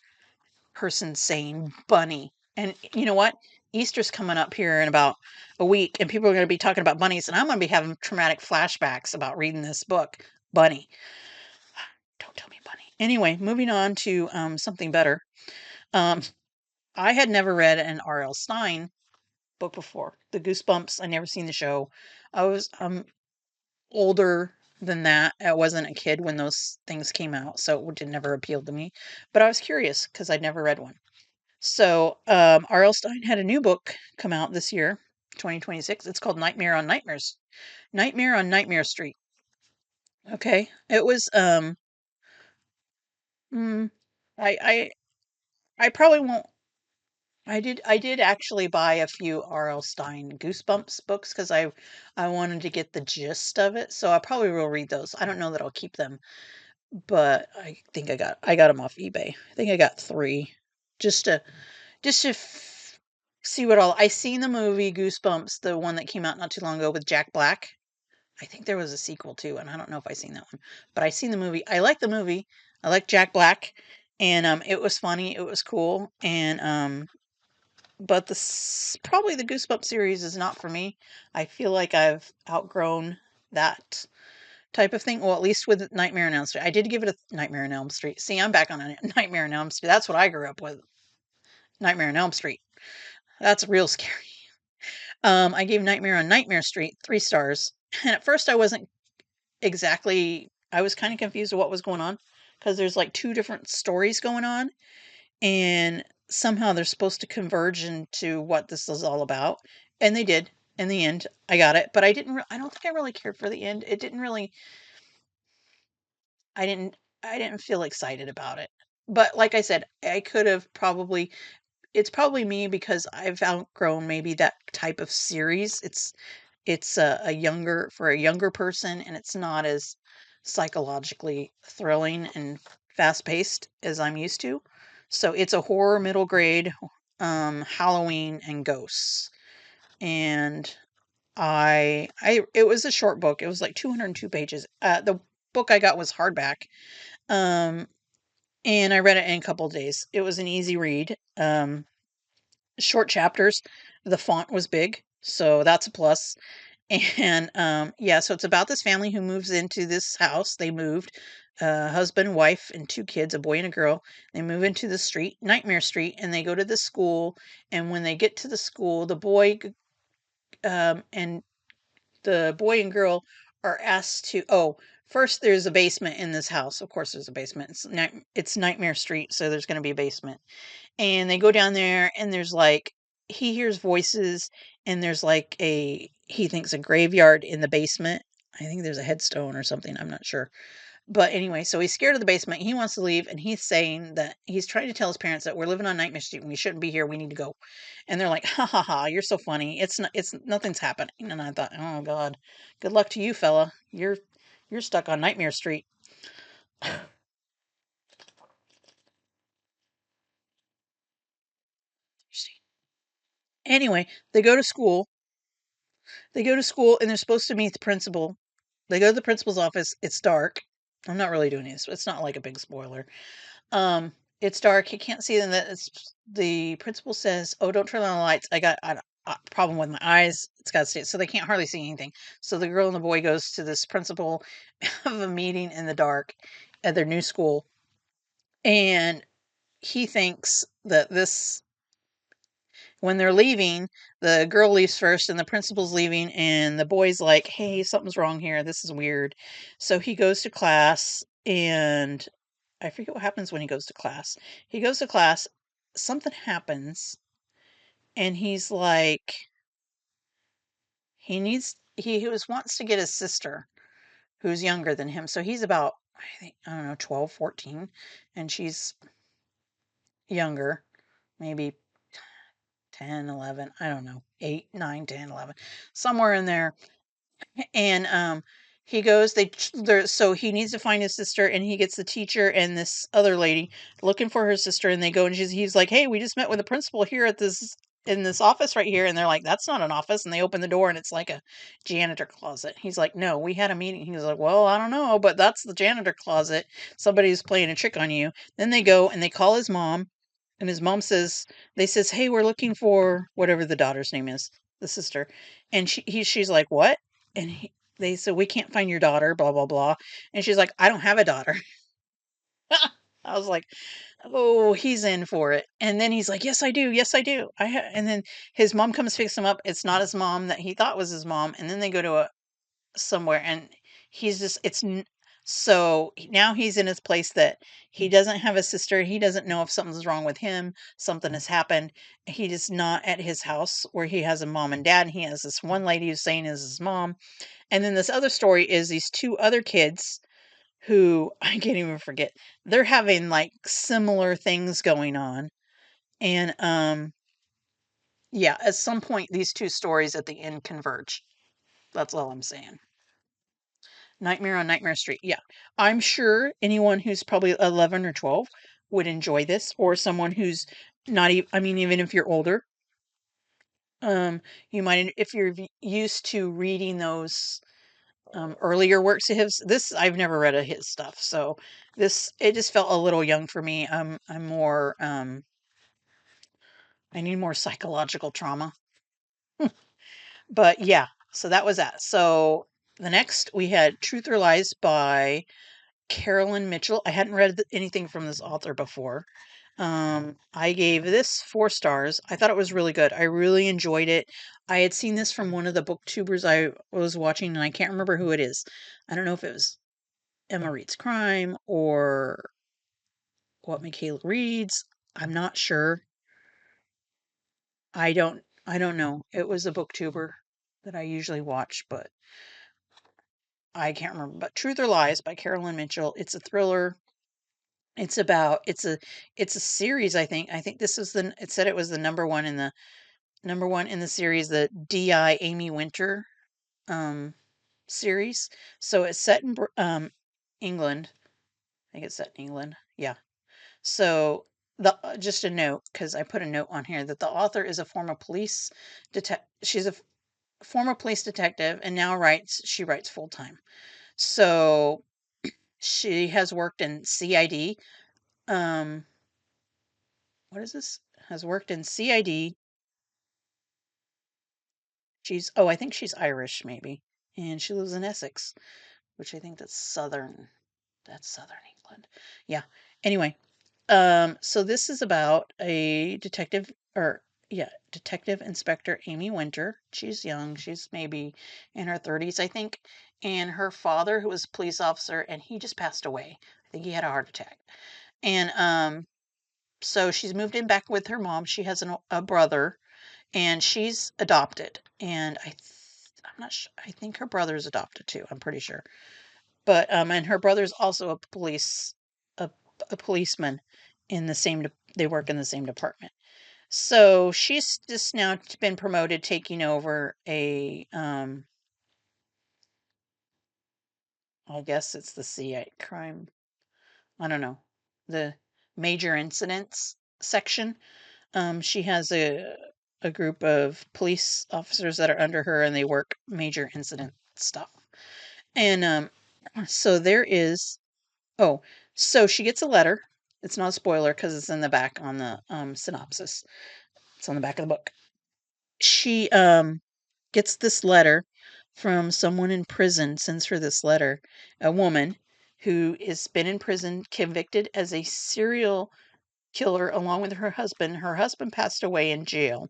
person saying bunny. And you know what? Easter's coming up here in about a week and people are going to be talking about bunnies and I'm going to be having traumatic flashbacks about reading this book, Bunny. Don't tell me bunny. Anyway, moving on to something better. Um, I had never read an R.L. Stein book before. The Goosebumps. I never seen the show. I was older than that. I wasn't a kid when those things came out, so it never appealed to me. But I was curious because I'd never read one. So R.L. Stein had a new book come out this year, 2026. It's called Nightmare on Nightmares. Nightmare on Nightmare Street. Okay, it was. Mm, I I I probably won't. I did actually buy a few R.L. Stein Goosebumps books because I wanted to get the gist of it. So I probably will read those. I don't know that I'll keep them, but I think I got them off eBay. I think I got three, just to see what all. I seen the movie Goosebumps, the one that came out not too long ago with Jack Black. I think there was a sequel too, and I don't know if I seen that one, but I seen the movie. I like the movie. I like Jack Black, and it was funny. It was cool, and but probably the Goosebumps series is not for me. I feel like I've outgrown that type of thing. Well, at least with Nightmare on Elm Street. I did give it a Nightmare on Elm Street. See, I'm back on a Nightmare on Elm Street. That's what I grew up with. Nightmare on Elm Street. That's real scary. I gave Nightmare on Nightmare Street 3 stars. And at first I wasn't exactly, I was kind of confused with what was going on because there's like two different stories going on, and somehow they're supposed to converge into what this is all about. And they did. In the end, I got it, but I don't think I really cared for the end. It didn't really, I didn't, I didn't feel excited about it. But like I said, I could have probably, it's probably me because I've outgrown maybe that type of series. It's a younger for a younger person, and it's not as psychologically thrilling and fast-paced as I'm used to. So it's a horror middle grade, Halloween and ghosts. And I it was a short book. It was like 202 pages. The book I got was hardback. Um, and I read it in a couple days. It was an easy read. Short chapters. The font was big, so that's a plus. And, yeah, so it's about this family who moves into this house. They moved, husband, wife, and 2 kids, a boy and a girl. They move into the street, Nightmare Street, and they go to the school. And when they get to the school, and the boy and girl are asked to, oh, first there's a basement in this house. Of course, there's a basement. It's Nightmare Street, so there's going to be a basement. And they go down there, and there's like, he hears voices, and there's like he thinks a graveyard in the basement. I think there's a headstone or something. I'm not sure. But anyway, so he's scared of the basement. He wants to leave, and he's saying that he's trying to tell his parents that we're living on Nightmare Street and we shouldn't be here. We need to go. And they're like, ha ha ha, you're so funny. It's nothing's happening. And I thought, oh God, good luck to you, fella. You're stuck on Nightmare Street. Anyway, they go to school. They go to school and they're supposed to meet the principal. They go to the principal's office. It's dark. I'm not really doing this. It's not like a big spoiler. Um, it's dark. He can't see them. That it's the principal says, "Oh, don't turn on the lights. I got a problem with my eyes. It's got to stay." So they can't hardly see anything. So the girl and the boy goes to this principal of a meeting in the dark at their new school, and he thinks that this when they're leaving, the girl leaves first and the principal's leaving, and the boy's like, "Hey, something's wrong here. This is weird." So he goes to class, and I forget what happens when he goes to class. He goes to class, something happens, and he's like, he was wants to get his sister who's younger than him. So he's about, I think, I don't know, 12, 14, and she's younger, maybe 10, 11, I don't know, 8, 9, 10, 11, somewhere in there. And he goes there, so he needs to find his sister, and he gets the teacher and this other lady looking for her sister, and they go, and he's like, "Hey, we just met with the principal here at this in this office right here." And they're like, "That's not an office." And they open the door, and it's like a janitor closet. He's like, "No, we had a meeting." He's like, "Well, I don't know, but that's the janitor closet. Somebody's playing a trick on you." Then they go and they call his mom, and his mom says, they says, "Hey, we're looking for whatever the daughter's name is, the sister." And she's like, "What?" And they said, "We can't find your daughter, blah, blah, blah." And she's like, "I don't have a daughter." I was like, "Oh, he's in for it." And then he's like, "Yes, I do. Yes, I do." And then his mom comes fix him up. It's not his mom that he thought was his mom. And then they go to somewhere, and he's just, so now he's in his place that he doesn't have a sister. He doesn't know if something's wrong with him. Something has happened. He is not at his house where he has a mom and dad. And he has this one lady who's saying is his mom. And then this other story is these 2 other kids who I can't even forget. They're having, like, similar things going on, and, yeah, at some point, these 2 stories at the end converge. That's all I'm saying. Nightmare on Nightmare Street, yeah. I'm sure anyone who's probably 11 or 12 would enjoy this, or someone who's not I mean, even if you're older, you might if you're used to reading those earlier works of his. This I've never read of his stuff, so this it just felt a little young for me. I'm more I need more psychological trauma. But yeah, so that was that. So the next we had Truth or Lies by Carolyn Mitchell. I hadn't read anything from this author before. I gave this 4 stars. I thought it was really good. I really enjoyed it. I had seen this from one of the booktubers I was watching, and I can't remember who it is. I don't know if it was Emma Reads Crime or What Michaela Reads. I'm not sure. I don't know. It was a booktuber that I usually watch, but I can't remember. But Truth or Lies by Carolyn Mitchell. It's a thriller. It's about it's a series, I think. I think this is the it said it was the number one in the series, the DI Amy Winter um series. So it's set in England. I think it's set in England. Yeah. So the just a note, because I put a note on here that the author is a former police detective. She's a former police detective and now she writes full time. So she has worked in CID. Um, what is this? Has worked in CID. I think she's Irish maybe, and she lives in Essex, which I think that's southern England. Yeah. Anyway, so this is about a detective, or yeah, Detective Inspector Amy Winter. She's young. She's maybe in her 30s, I think. And her father, who was a police officer, and he just passed away. I think he had a heart attack. And so she's moved in back with her mom. She has a brother, and she's adopted. And I'm not sure. I think her brother's adopted too. I'm pretty sure. But and her brother's also a, a policeman in the same. They work in the same department. So she's just now been promoted, taking over I guess it's the CI crime. I don't know, the major incidents section. She has a group of police officers that are under her, and they work major incident stuff. And so there is oh, so she gets a letter. It's not a spoiler because it's in the back on the synopsis. It's on the back of the book. She gets this letter from someone in prison, sends her this letter, a woman who has been in prison, convicted as a serial killer along with her husband. Her husband passed away in jail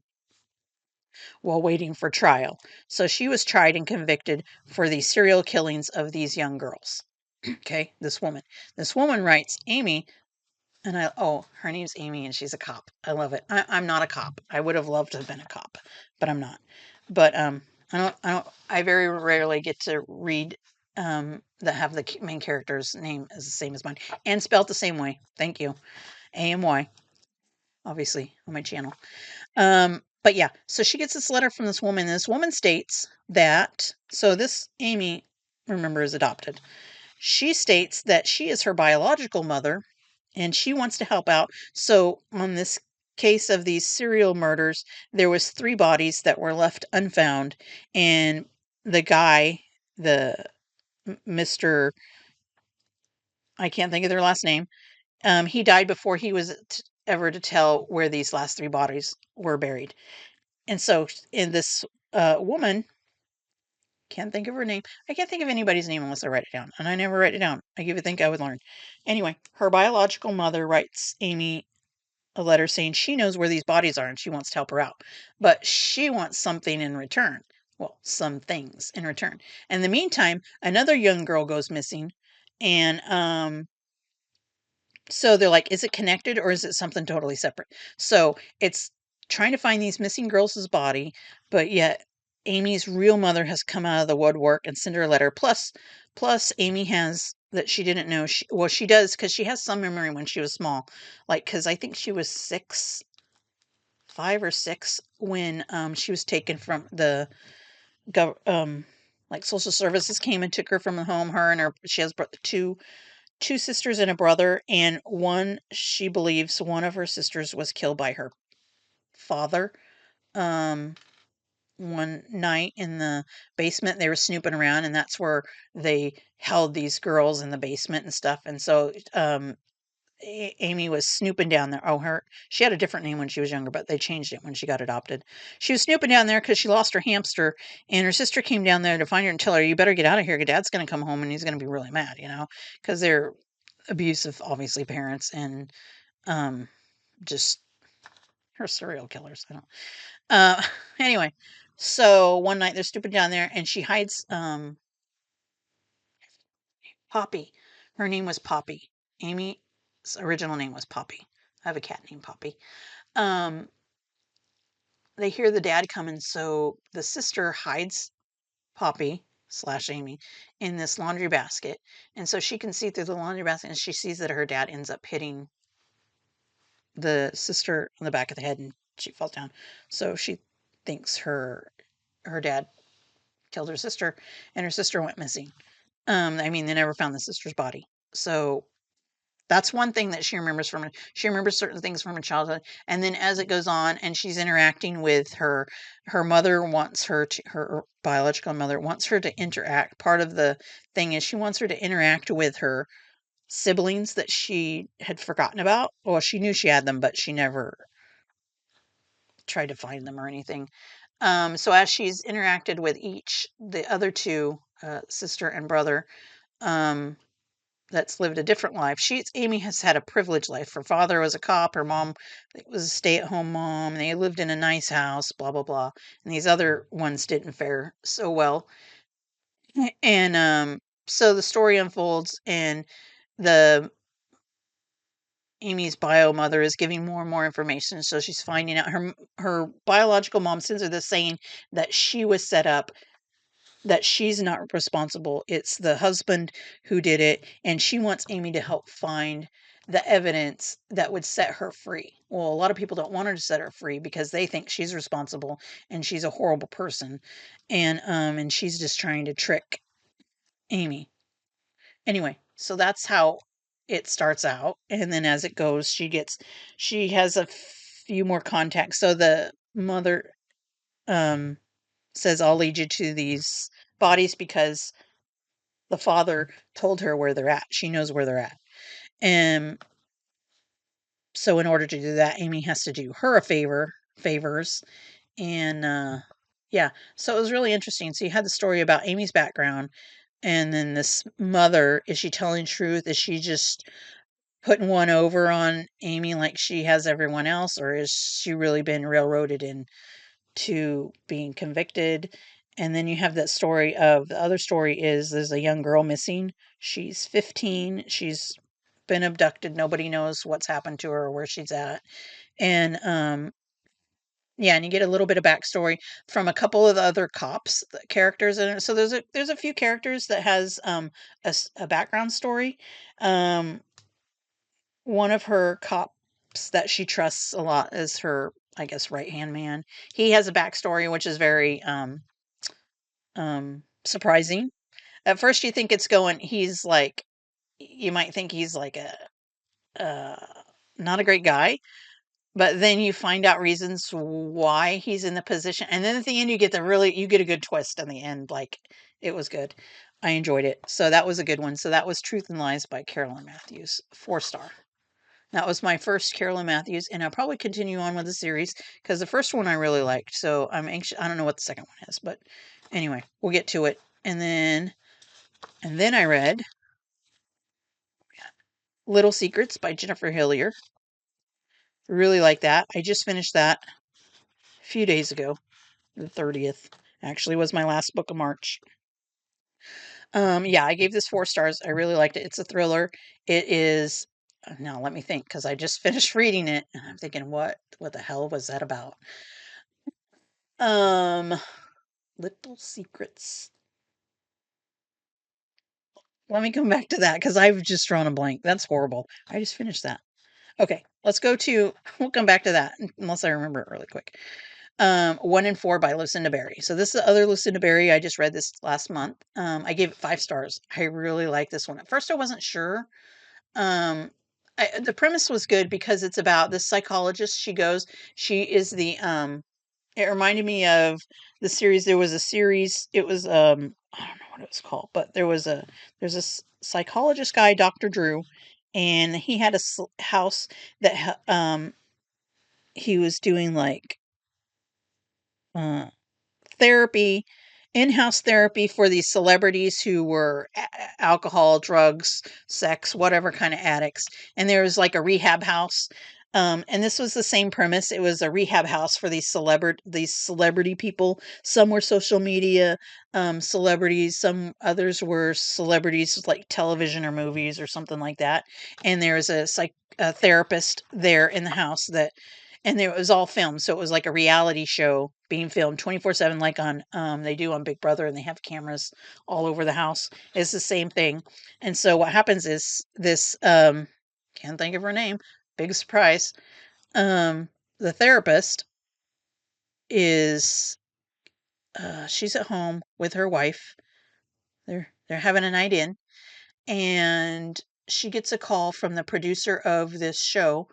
while waiting for trial. So she was tried and convicted for the serial killings of these young girls. Okay, this woman. This woman writes, Amy, her name's Amy and she's a cop. I love it. I'm not a cop. I would have loved to have been a cop, but I'm not. But I very rarely get to read that have the main character's name as the same as mine and spelled the same way. Thank you. AMY, obviously, on my channel. But yeah, so she gets this letter from this woman, and this woman states that, so this Amy, remember, is adopted. She states that she is her biological mother and she wants to help out. So on this case of these serial murders, there was 3 bodies that were left unfound, and the guy, the Mr. I can't think of their last name. He died before he was ever to tell where these last 3 bodies were buried. And so in this woman, can't think of her name. I can't think of anybody's name unless I write it down. And I never write it down. I would think I would learn. Anyway, her biological mother writes Amy a letter saying she knows where these bodies are and she wants to help her out. But she wants something in return. Well, some things in return. In the meantime, another young girl goes missing. And so they're like, is it connected or is it something totally separate? So it's trying to find these missing girls' body, but yet Amy's real mother has come out of the woodwork and sent her a letter. Plus Amy has that she didn't know. She does because she has some memory when she was small, like because I think she was 5 or 6 when she was taken from the like social services came and took her from the home. Her and her she has two sisters and a brother, and she believes one of her sisters was killed by her father. Um, one night in the basement, they were snooping around, and that's where they held these girls in the basement and stuff. And so, Amy was snooping down there. She had a different name when she was younger, but they changed it when she got adopted. She was snooping down there because she lost her hamster, and her sister came down there to find her and tell her, "You better get out of here. Your dad's going to come home and he's going to be really mad," because they're abusive, obviously, parents, and um, just her serial killers. I don't. Anyway, so one night they're snooping down there, and she hides Poppy. Her name was Poppy. Amy's original name was Poppy. I have a cat named Poppy. Um, they hear the dad coming, so the sister hides Poppy slash Amy in this laundry basket, and so she can see through the laundry basket, and she sees that her dad ends up hitting the sister on the back of the head, and she falls down. So she thinks her dad killed her sister, and her sister went missing. I mean, they never found the sister's body. So that's one thing that she remembers from it. She remembers certain things from her childhood, and then as it goes on, and she's interacting with her mother wants her to her biological mother wants her to interact. Part of the thing is she wants her to interact with her siblings that she had forgotten about. Well, she knew she had them, but she never tried to find them or anything. So as she's interacted with the other two, sister and brother, um, that's lived a different life. Amy has had a privileged life. Her father was a cop. Her mom was a stay-at-home mom. They lived in a nice house. Blah blah blah. And these other ones didn't fare so well. And so the story unfolds, and the Amy's bio mother is giving more and more information. So she's finding out her biological mom sends her this saying that she was set up, that she's not responsible. It's the husband who did it, and she wants Amy to help find the evidence that would set her free. Well, a lot of people don't want her to set her free because they think she's responsible and she's a horrible person, and she's just trying to trick Amy. Anyway, so that's how it starts out, and then as it goes, she has a few more contacts. So the mother um says, "I'll lead you to these bodies because the father told her where they're at. She knows where they're at." And so in order to do that, Amy has to do her a favors. And yeah, so it was really interesting. So you had the story about Amy's background, and then this mother, is she telling truth? Is she just putting one over on Amy like she has everyone else, or is she really been railroaded into being convicted? And then you have that story of the other story is there's a young girl missing. She's 15. She's been abducted. Nobody knows what's happened to her or where she's at. And yeah, and you get a little bit of backstory from a couple of the other cops, the characters in it. So there's a few characters that has a background story. Um, one of her cops that she trusts a lot is her, I guess, right hand man. He has a backstory which is very surprising. At first, you think he's like, you might think he's like uh, not a great guy, but then you find out reasons why he's in the position, and then at the end, you get a good twist in the end. Like, it was good. I enjoyed it. So that was a good one. So that was Truth and Lies by Carolyn Matthews, 4 star. That was my first Carolyn Matthews, and I'll probably continue on with the series because the first one I really liked. So I'm anxious. I don't know what the second one is, but anyway, we'll get to it. And then I read Little Secrets by Jennifer Hillier. Really like that. I just finished that a few days ago. The 30th actually was my last book of March. Yeah, I gave this 4 stars. I really liked it. It's a thriller. It is. Now let me think, because I just finished reading it, and I'm thinking, what the hell was that about? Um, Little Secrets. Let me come back to that because I've just drawn a blank. That's horrible. I just finished that. Okay, let's go to. We'll come back to that unless I remember it really quick. 1 and 4 by Lucinda Berry. So this is the other Lucinda Berry. I just read this last month. I gave it 5 stars. I really like this one. At first, I wasn't sure. Um, the premise was good because it's about this psychologist. She is the it reminded me of the series. There was a series. It was I don't know what it was called, but there's a psychologist guy, Dr. Drew, and he had a house that he was doing like uh, therapy, in-house therapy for these celebrities who were alcohol, drugs, sex, whatever kind of addicts. And there was like a rehab house. And this was the same premise. It was a rehab house for these celebrity people. Some were social media celebrities. Some others were celebrities like television or movies or something like that. And there was a therapist there in the house and it was all filmed, so it was like a reality show being filmed 24/7, like on they do on Big Brother, and they have cameras all over the house. It's the same thing. And so what happens is this can't think of her name, big surprise. Um the therapist is she's at home with her wife. They're having a night in, and she gets a call from the producer of this show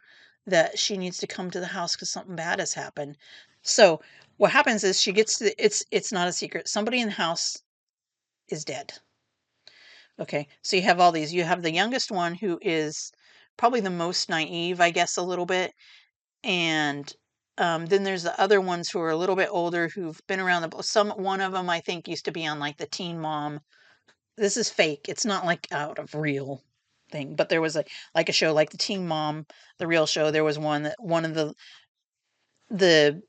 that she needs to come to the house because something bad has happened. So what happens is she gets to it's not a secret. Somebody in the house is dead. Okay. So you have all these. You have the youngest one who is probably the most naive, I guess, a little bit. And then there's the other ones who are a little bit older who've been around one of them I think used to be on like the Teen Mom. This is fake. It's not like out of real thing, but there was a show like the Teen Mom, the real show. There was one that one of the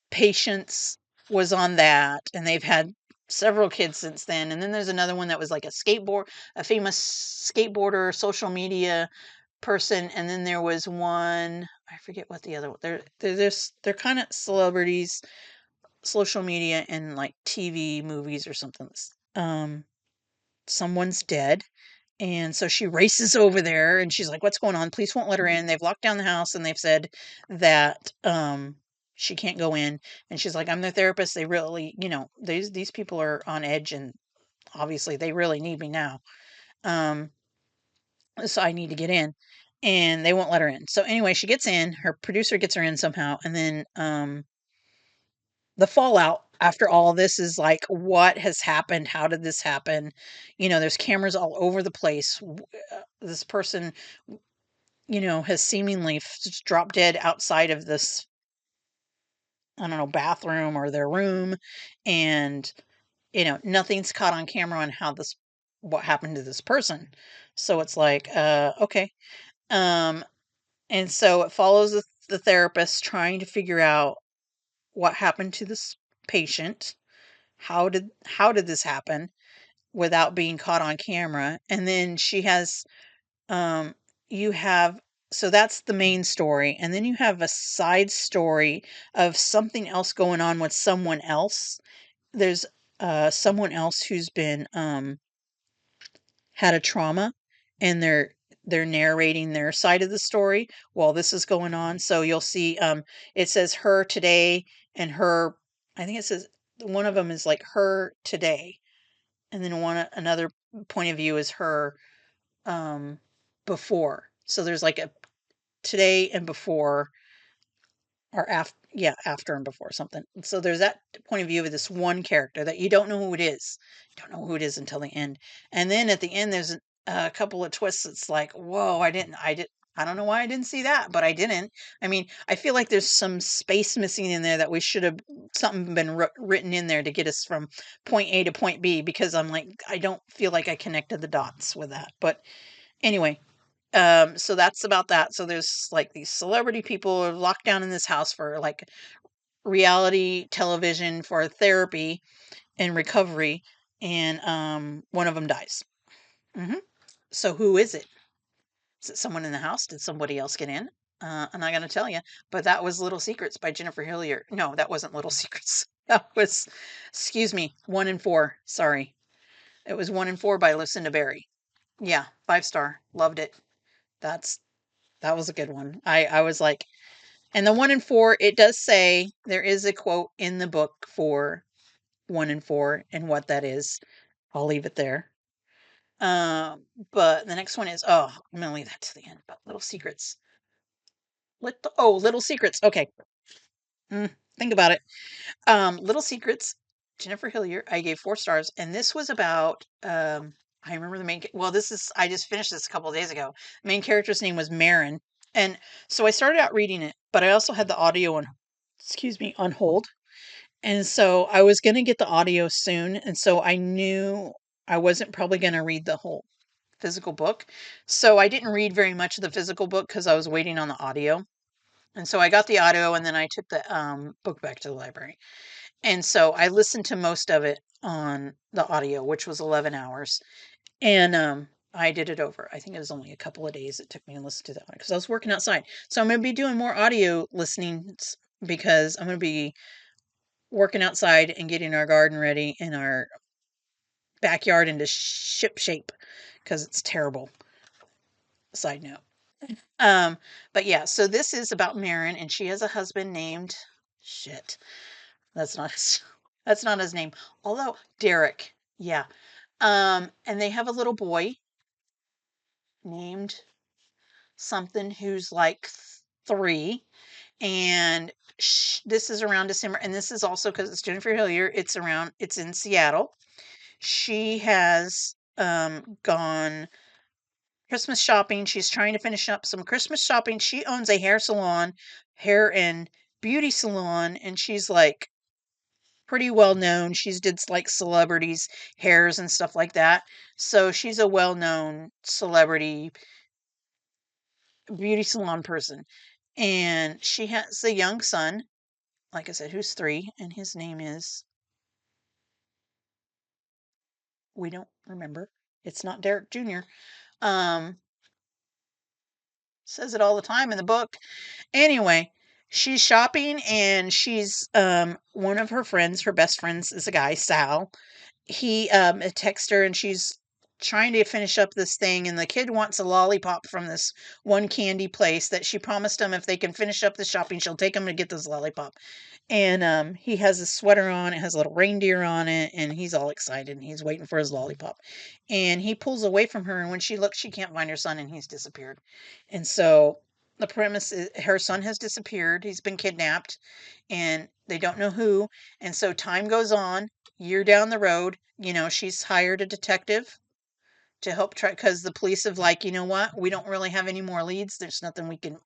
patients was on that, and they've had several kids since then. And then there's another one that was like a famous skateboarder, social media person. And then there was one, I forget what the other one. They're kind of celebrities, social media, and like TV movies or something. Um, Someone's dead. And so she races over there and she's like, "What's going on? Police won't let her in. They've locked down the house and they've said that she can't go in." And she's like, "I'm their therapist. They really, these people are on edge and obviously they really need me now. Um, so I need to get in." And they won't let her in. So anyway, she gets in, her producer gets her in somehow, and then the fallout after all this is like, what has happened? How did this happen? There's cameras all over the place. This person, has seemingly just dropped dead outside of this, I don't know, bathroom or their room. And, nothing's caught on camera on what happened to this person. So it's like, okay. Um, and so it follows the therapist trying to figure out what happened to this patient. How did this happen without being caught on camera? And then she has um you have so that's the main story, and then you have a side story of something else going on with someone else. There's someone else who's been had a trauma, and they're narrating their side of the story while this is going on. So you'll see it says her today and her, I think it says one of them is like her today, and then another point of view is her um before. So there's like a today and before, or after, yeah, after and before something. So there's that point of view of this one character that you don't know who it is. You don't know who it is until the end. And then at the end there's a couple of twists. It's like, whoa, I don't know why I didn't see that, but I didn't. I mean, I feel like there's some space missing in there that we should have something been written in there to get us from point A to point B, because I'm like, I don't feel like I connected the dots with that. But anyway, so that's about that. So there's like these celebrity people are locked down in this house for like reality television for therapy and recovery, and one of them dies. hmm So who is it? Is it someone in the house? Did somebody else get in? I'm not going to tell you, but that was Little Secrets by Jennifer Hillier. No, that wasn't Little Secrets. That was, excuse me, 1 and 4. Sorry. It was 1 and 4 by Lucinda Berry. Yeah, 5 star. Loved it. That's That was a good one. I was like, and the 1 and 4, it does say there is a quote in the book for 1 and 4 and what that is. I'll leave it there. But the next one is, oh, I'm gonna leave that to the end. But Little Secrets. Little Secrets. Okay. Think about it. Little Secrets, Jennifer Hillier. I gave 4 stars, and this was about I remember the well, this is I just finished this a couple of days ago. Main character's name was Marin, and so I started out reading it, but I also had the audio on, excuse me, on hold, and so I was gonna get the audio soon, and so I knew I wasn't probably gonna read the whole physical book. So I didn't read very much of the physical book because I was waiting on the audio. And so I got the audio and then I took the book back to the library. And so I listened to most of it on the audio, which was 11 hours. And I did it over. I think it was only a couple of days it took me to listen to that one because I was working outside. So I'm going to be doing more audio listening because I'm going to be working outside and getting our garden ready and our backyard into ship shape because it's terrible. Side note. Um, but yeah, so this is about Marin, and she has a husband named shit. That's not his, that's not his name. Although Derek, yeah. And they have a little boy named something who's like 3, and this is around December, and this is also because it's Jennifer Hillier. It's in Seattle. She has gone Christmas shopping. She's trying to finish up some Christmas shopping. She owns a hair salon, hair and beauty salon, and she's like pretty well known. She's did like celebrities' hairs and stuff like that. So she's a well known celebrity beauty salon person. And she has a young son, like I said, who's 3, and his name is, we don't remember. It's not Derek Jr. Um, says it all the time in the book. Anyway, she's shopping and she's one of her friends, her best friends is a guy, Sal. He texts her and she's trying to finish up this thing and the kid wants a lollipop from this one candy place that she promised him if they can finish up the shopping, she'll take him to get this lollipop. And he has a sweater on, it has a little reindeer on it, and he's all excited and he's waiting for his lollipop. And he pulls away from her, and when she looks, she can't find her son, and he's disappeared. And so the premise is her son has disappeared. He's been kidnapped, and they don't know who. And so time goes on, year down the road, she's hired a detective to help try because the police have like, you know what, we don't really have any more leads. There's nothing we can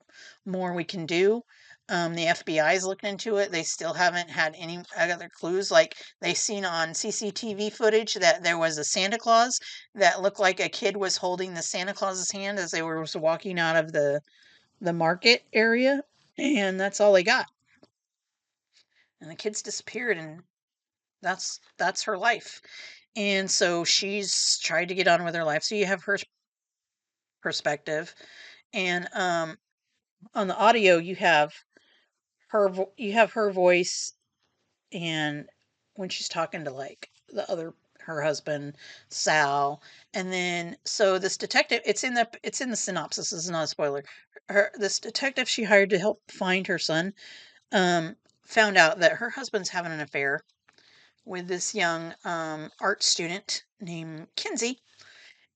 do. The FBI is looking into it. They still haven't had any other clues. Like they seen on CCTV footage that there was a Santa Claus that looked like a kid was holding the Santa Claus's hand as they were walking out of the market area, and that's all they got. And the kids disappeared, and that's her life. And so she's tried to get on with her life. So you have her perspective. And on the audio, you have her voice, and when she's talking to like the other her husband Sal, and then so this detective, it's in the synopsis. This is not a spoiler. This detective she hired to help find her son um, found out that her husband's having an affair with this young art student named Kinsey,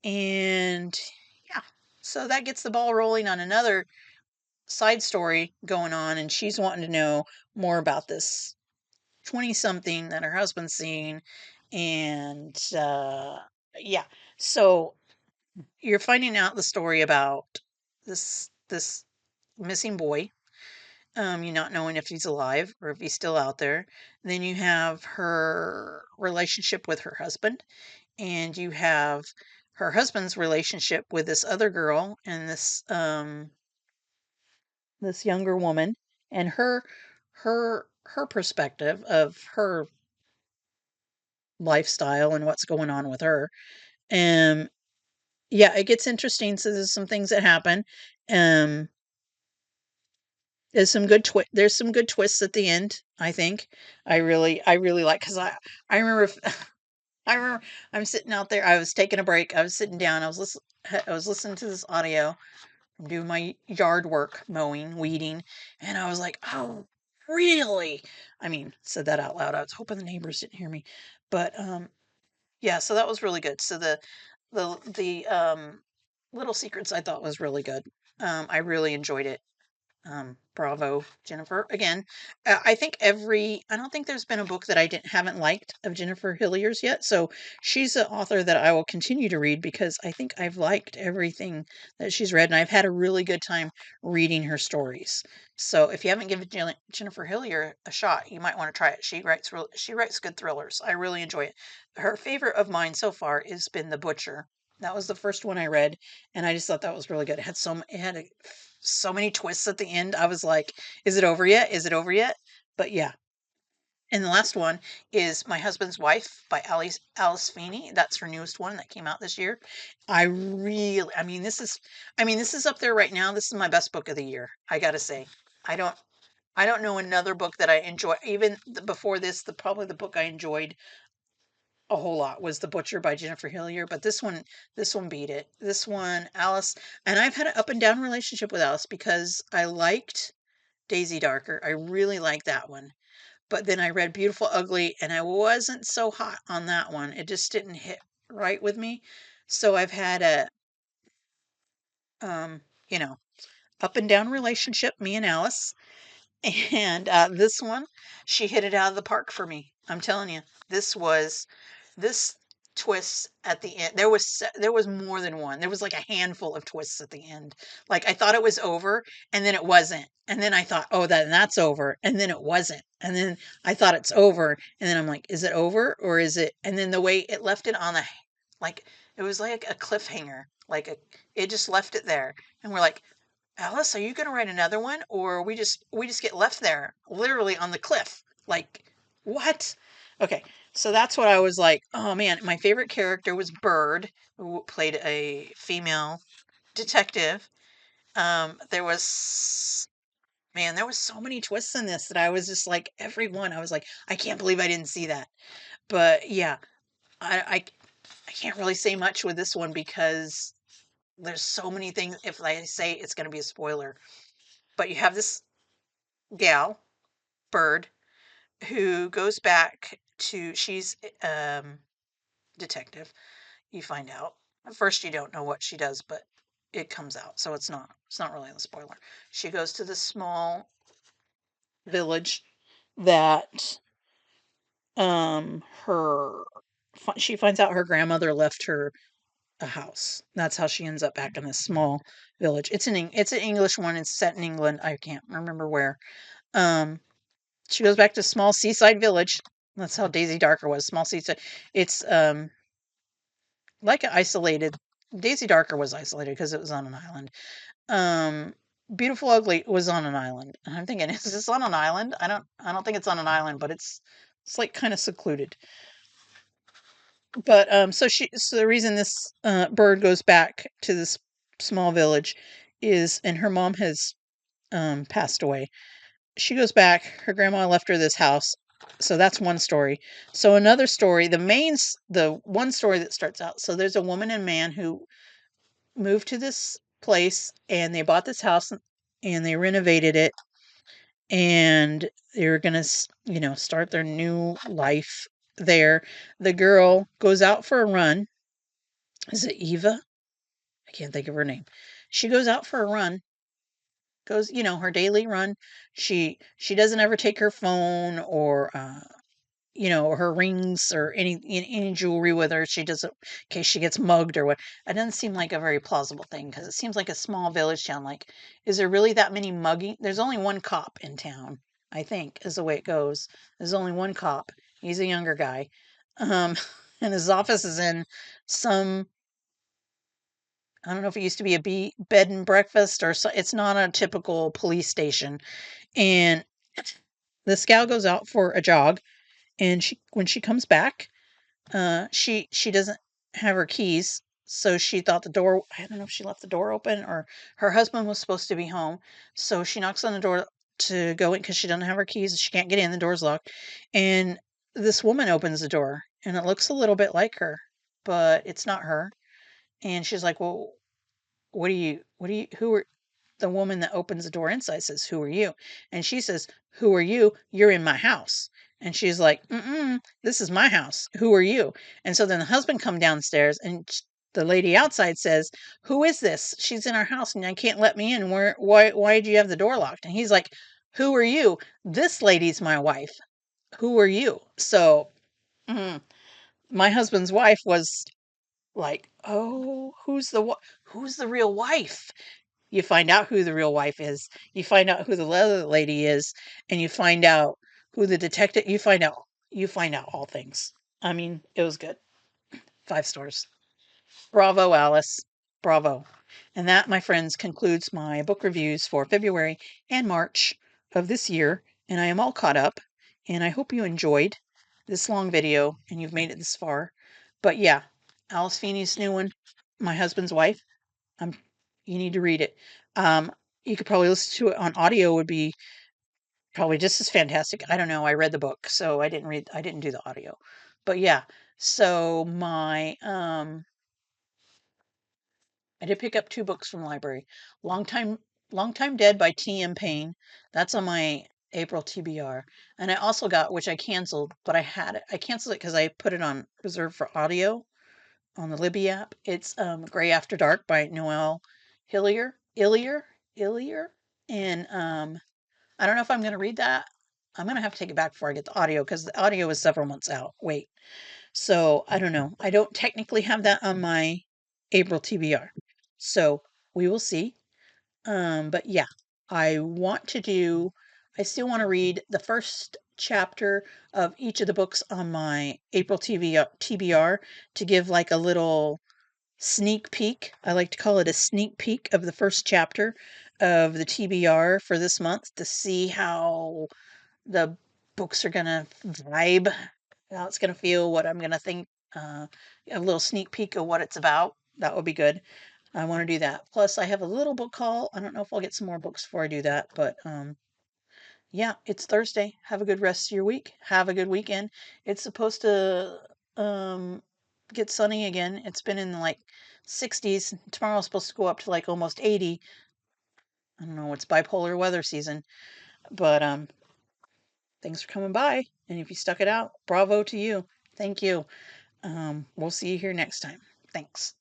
and yeah, so that gets the ball rolling on another side story going on, and she's wanting to know more about this 20 something that her husband's seeing. And yeah, so you're finding out the story about this missing boy. You're not knowing if he's alive or if he's still out there. Then you have her relationship with her husband, and you have her husband's relationship with this other girl and this younger woman, and her perspective of her lifestyle and what's going on with her. Um yeah, it gets interesting. So there's some things that happen. Um there's some good twists at the end, I think. I really like cuz I remember I remember I'm sitting out there. I was taking a break. I was sitting down. I was listening to this audio. I'm doing my yard work, mowing, weeding, and I was like, "Oh, really?" I mean, said that out loud. I was hoping the neighbors didn't hear me. But yeah, so that was really good. So the Little Secrets I thought was really good. I really enjoyed it. Bravo, Jennifer. Again, I don't think there's been a book that I didn't haven't liked of Jennifer Hillier's yet. So she's an author that I will continue to read because I think I've liked everything that she's read, and I've had a really good time reading her stories. So if you haven't given Jennifer Hillier a shot, you might want to try it. She writes good thrillers. I really enjoy it. Her favorite of mine so far has been The Butcher. That was the first one I read, and I just thought that was really good. It had so many twists at the end. I was like, "Is it over yet? Is it over yet?" But yeah. And the last one is My Husband's Wife by Alice Feeney. That's her newest one that came out this year. I mean, this is up there right now. This is my best book of the year. I gotta say, I don't, I don't know another book that I enjoy. Even before this, probably the book I enjoyed a whole lot was The Butcher by Jennifer Hillier. But this one beat it. This one, Alice, and I've had an up and down relationship with Alice because I liked Daisy Darker. I really liked that one. But then I read Beautiful Ugly and I wasn't so hot on that one. It just didn't hit right with me. So I've had a um, you know, up and down relationship, me and Alice. And this one, she hit it out of the park for me. I'm telling you, this twist at the end. There was more than one. There was like a handful of twists at the end. Like I thought it was over, and then it wasn't. And then I thought, oh, that's over, and then it wasn't. And then I thought it's over, and then I'm like, is it over or is it? And then the way it left it on a like it was like a cliffhanger. It just left it there, and we're like, Alice, are you going to write another one, or we just get left there, literally on the cliff? Like, what? Okay, so that's what I was like. Oh man, my favorite character was Bird, who played a female detective. There was there was so many twists in this that I was just like every one. I was like, I can't believe I didn't see that. But yeah, I I can't really say much with this one because there's so many things. If I say it's going to be a spoiler, but you have this gal, Bird, who goes back to she's detective. You find out. At first you don't know what she does, but it comes out. So it's not really a spoiler. She goes to this small village that her she finds out her grandmother left her a house. That's how she ends up back in this small village. It's an English one. It's set in England. I can't remember where. Um She goes back to small seaside village. That's how Daisy Darker was, small seaside. It's like an isolated. Daisy Darker was isolated because it was on an island. Um, Beautiful Ugly was on an island. And I'm thinking, is this on an island? I don't think it's on an island, but it's like kind of secluded. But so the reason this bird goes back to this small village is, and her mom has passed away. She goes back. Her grandma left her this house. So that's one story. So another story, the one story that starts out. So there's a woman and man who moved to this place and they bought this house and they renovated it and they're going to, start their new life there. The girl goes out for a run. Is it Eva? I can't think of her name. She goes out for a run, goes, her daily run. She doesn't ever take her phone or her rings or any jewelry with her. She doesn't, in case she gets mugged or what. It doesn't seem like a very plausible thing because it seems like a small village town. Like, is there really that many mugging? There's only one cop in town, I think, is the way it goes. There's only one cop. He's a younger guy. Um, and his office is in some, I don't know if it used to be bed and breakfast or so. It's not a typical police station. And this gal goes out for a jog, and when she comes back, she doesn't have her keys, so she thought the door. I don't know if she left the door open or her husband was supposed to be home. So she knocks on the door to go in because she doesn't have her keys. She can't get in. The door's locked, and this woman opens the door, and it looks a little bit like her, but it's not her. And she's like, "Well, who are?" The woman that opens the door inside says, "Who are you?" And she says, "Who are you? You're in my house." And she's like, "Mm-mm, this is my house. Who are you?" And so then the husband come downstairs and the lady outside says, "Who is this? She's in our house and I can't let me in. Why do you have the door locked?" And he's like, "Who are you? This lady's my wife. Who are you?" So, mm, my husband's wife was like, "Oh, who's the real wife?" You find out who the real wife is. You find out who the other lady is, and you find out who the detective. You find out all things. I mean, it was good. 5 stars. Bravo, Alice. Bravo. And that, my friends, concludes my book reviews for February and March of this year. And I am all caught up. And I hope you enjoyed this long video and you've made it this far. But yeah, Alice Feeney's new one, My Husband's Wife. Um, you need to read it. Um, you could probably listen to it on audio, would be probably just as fantastic. I don't know. I read the book, so I didn't do the audio. But yeah, so I did pick up 2 books from the library. Long Time Long Time Dead by T.M. Payne. That's on my April TBR. And I also got, which I canceled, but I canceled it because I put it on reserve for audio on the Libby app. It's Gray After Dark by Noel Hillier. Illier. And I don't know if I'm gonna read that. I'm gonna have to take it back before I get the audio because the audio is several months out. Wait. So I don't know. I don't technically have that on my April TBR. So we will see. But yeah, I still want to read the first chapter of each of the books on my April TBR to give like a little sneak peek. I like to call it a sneak peek of the first chapter of the TBR for this month to see how the books are gonna vibe, how it's gonna feel, what I'm gonna think. A little sneak peek of what it's about. That would be good. I want to do that. Plus, I have a little book haul. I don't know if I'll get some more books before I do that, but yeah, it's Thursday. Have a good rest of your week. Have a good weekend. It's supposed to um, get sunny again. It's been in the like 60s. Tomorrow's supposed to go up to like almost 80. I don't know. It's bipolar weather season, but thanks for coming by. And if you stuck it out, bravo to you. Thank you. We'll see you here next time. Thanks.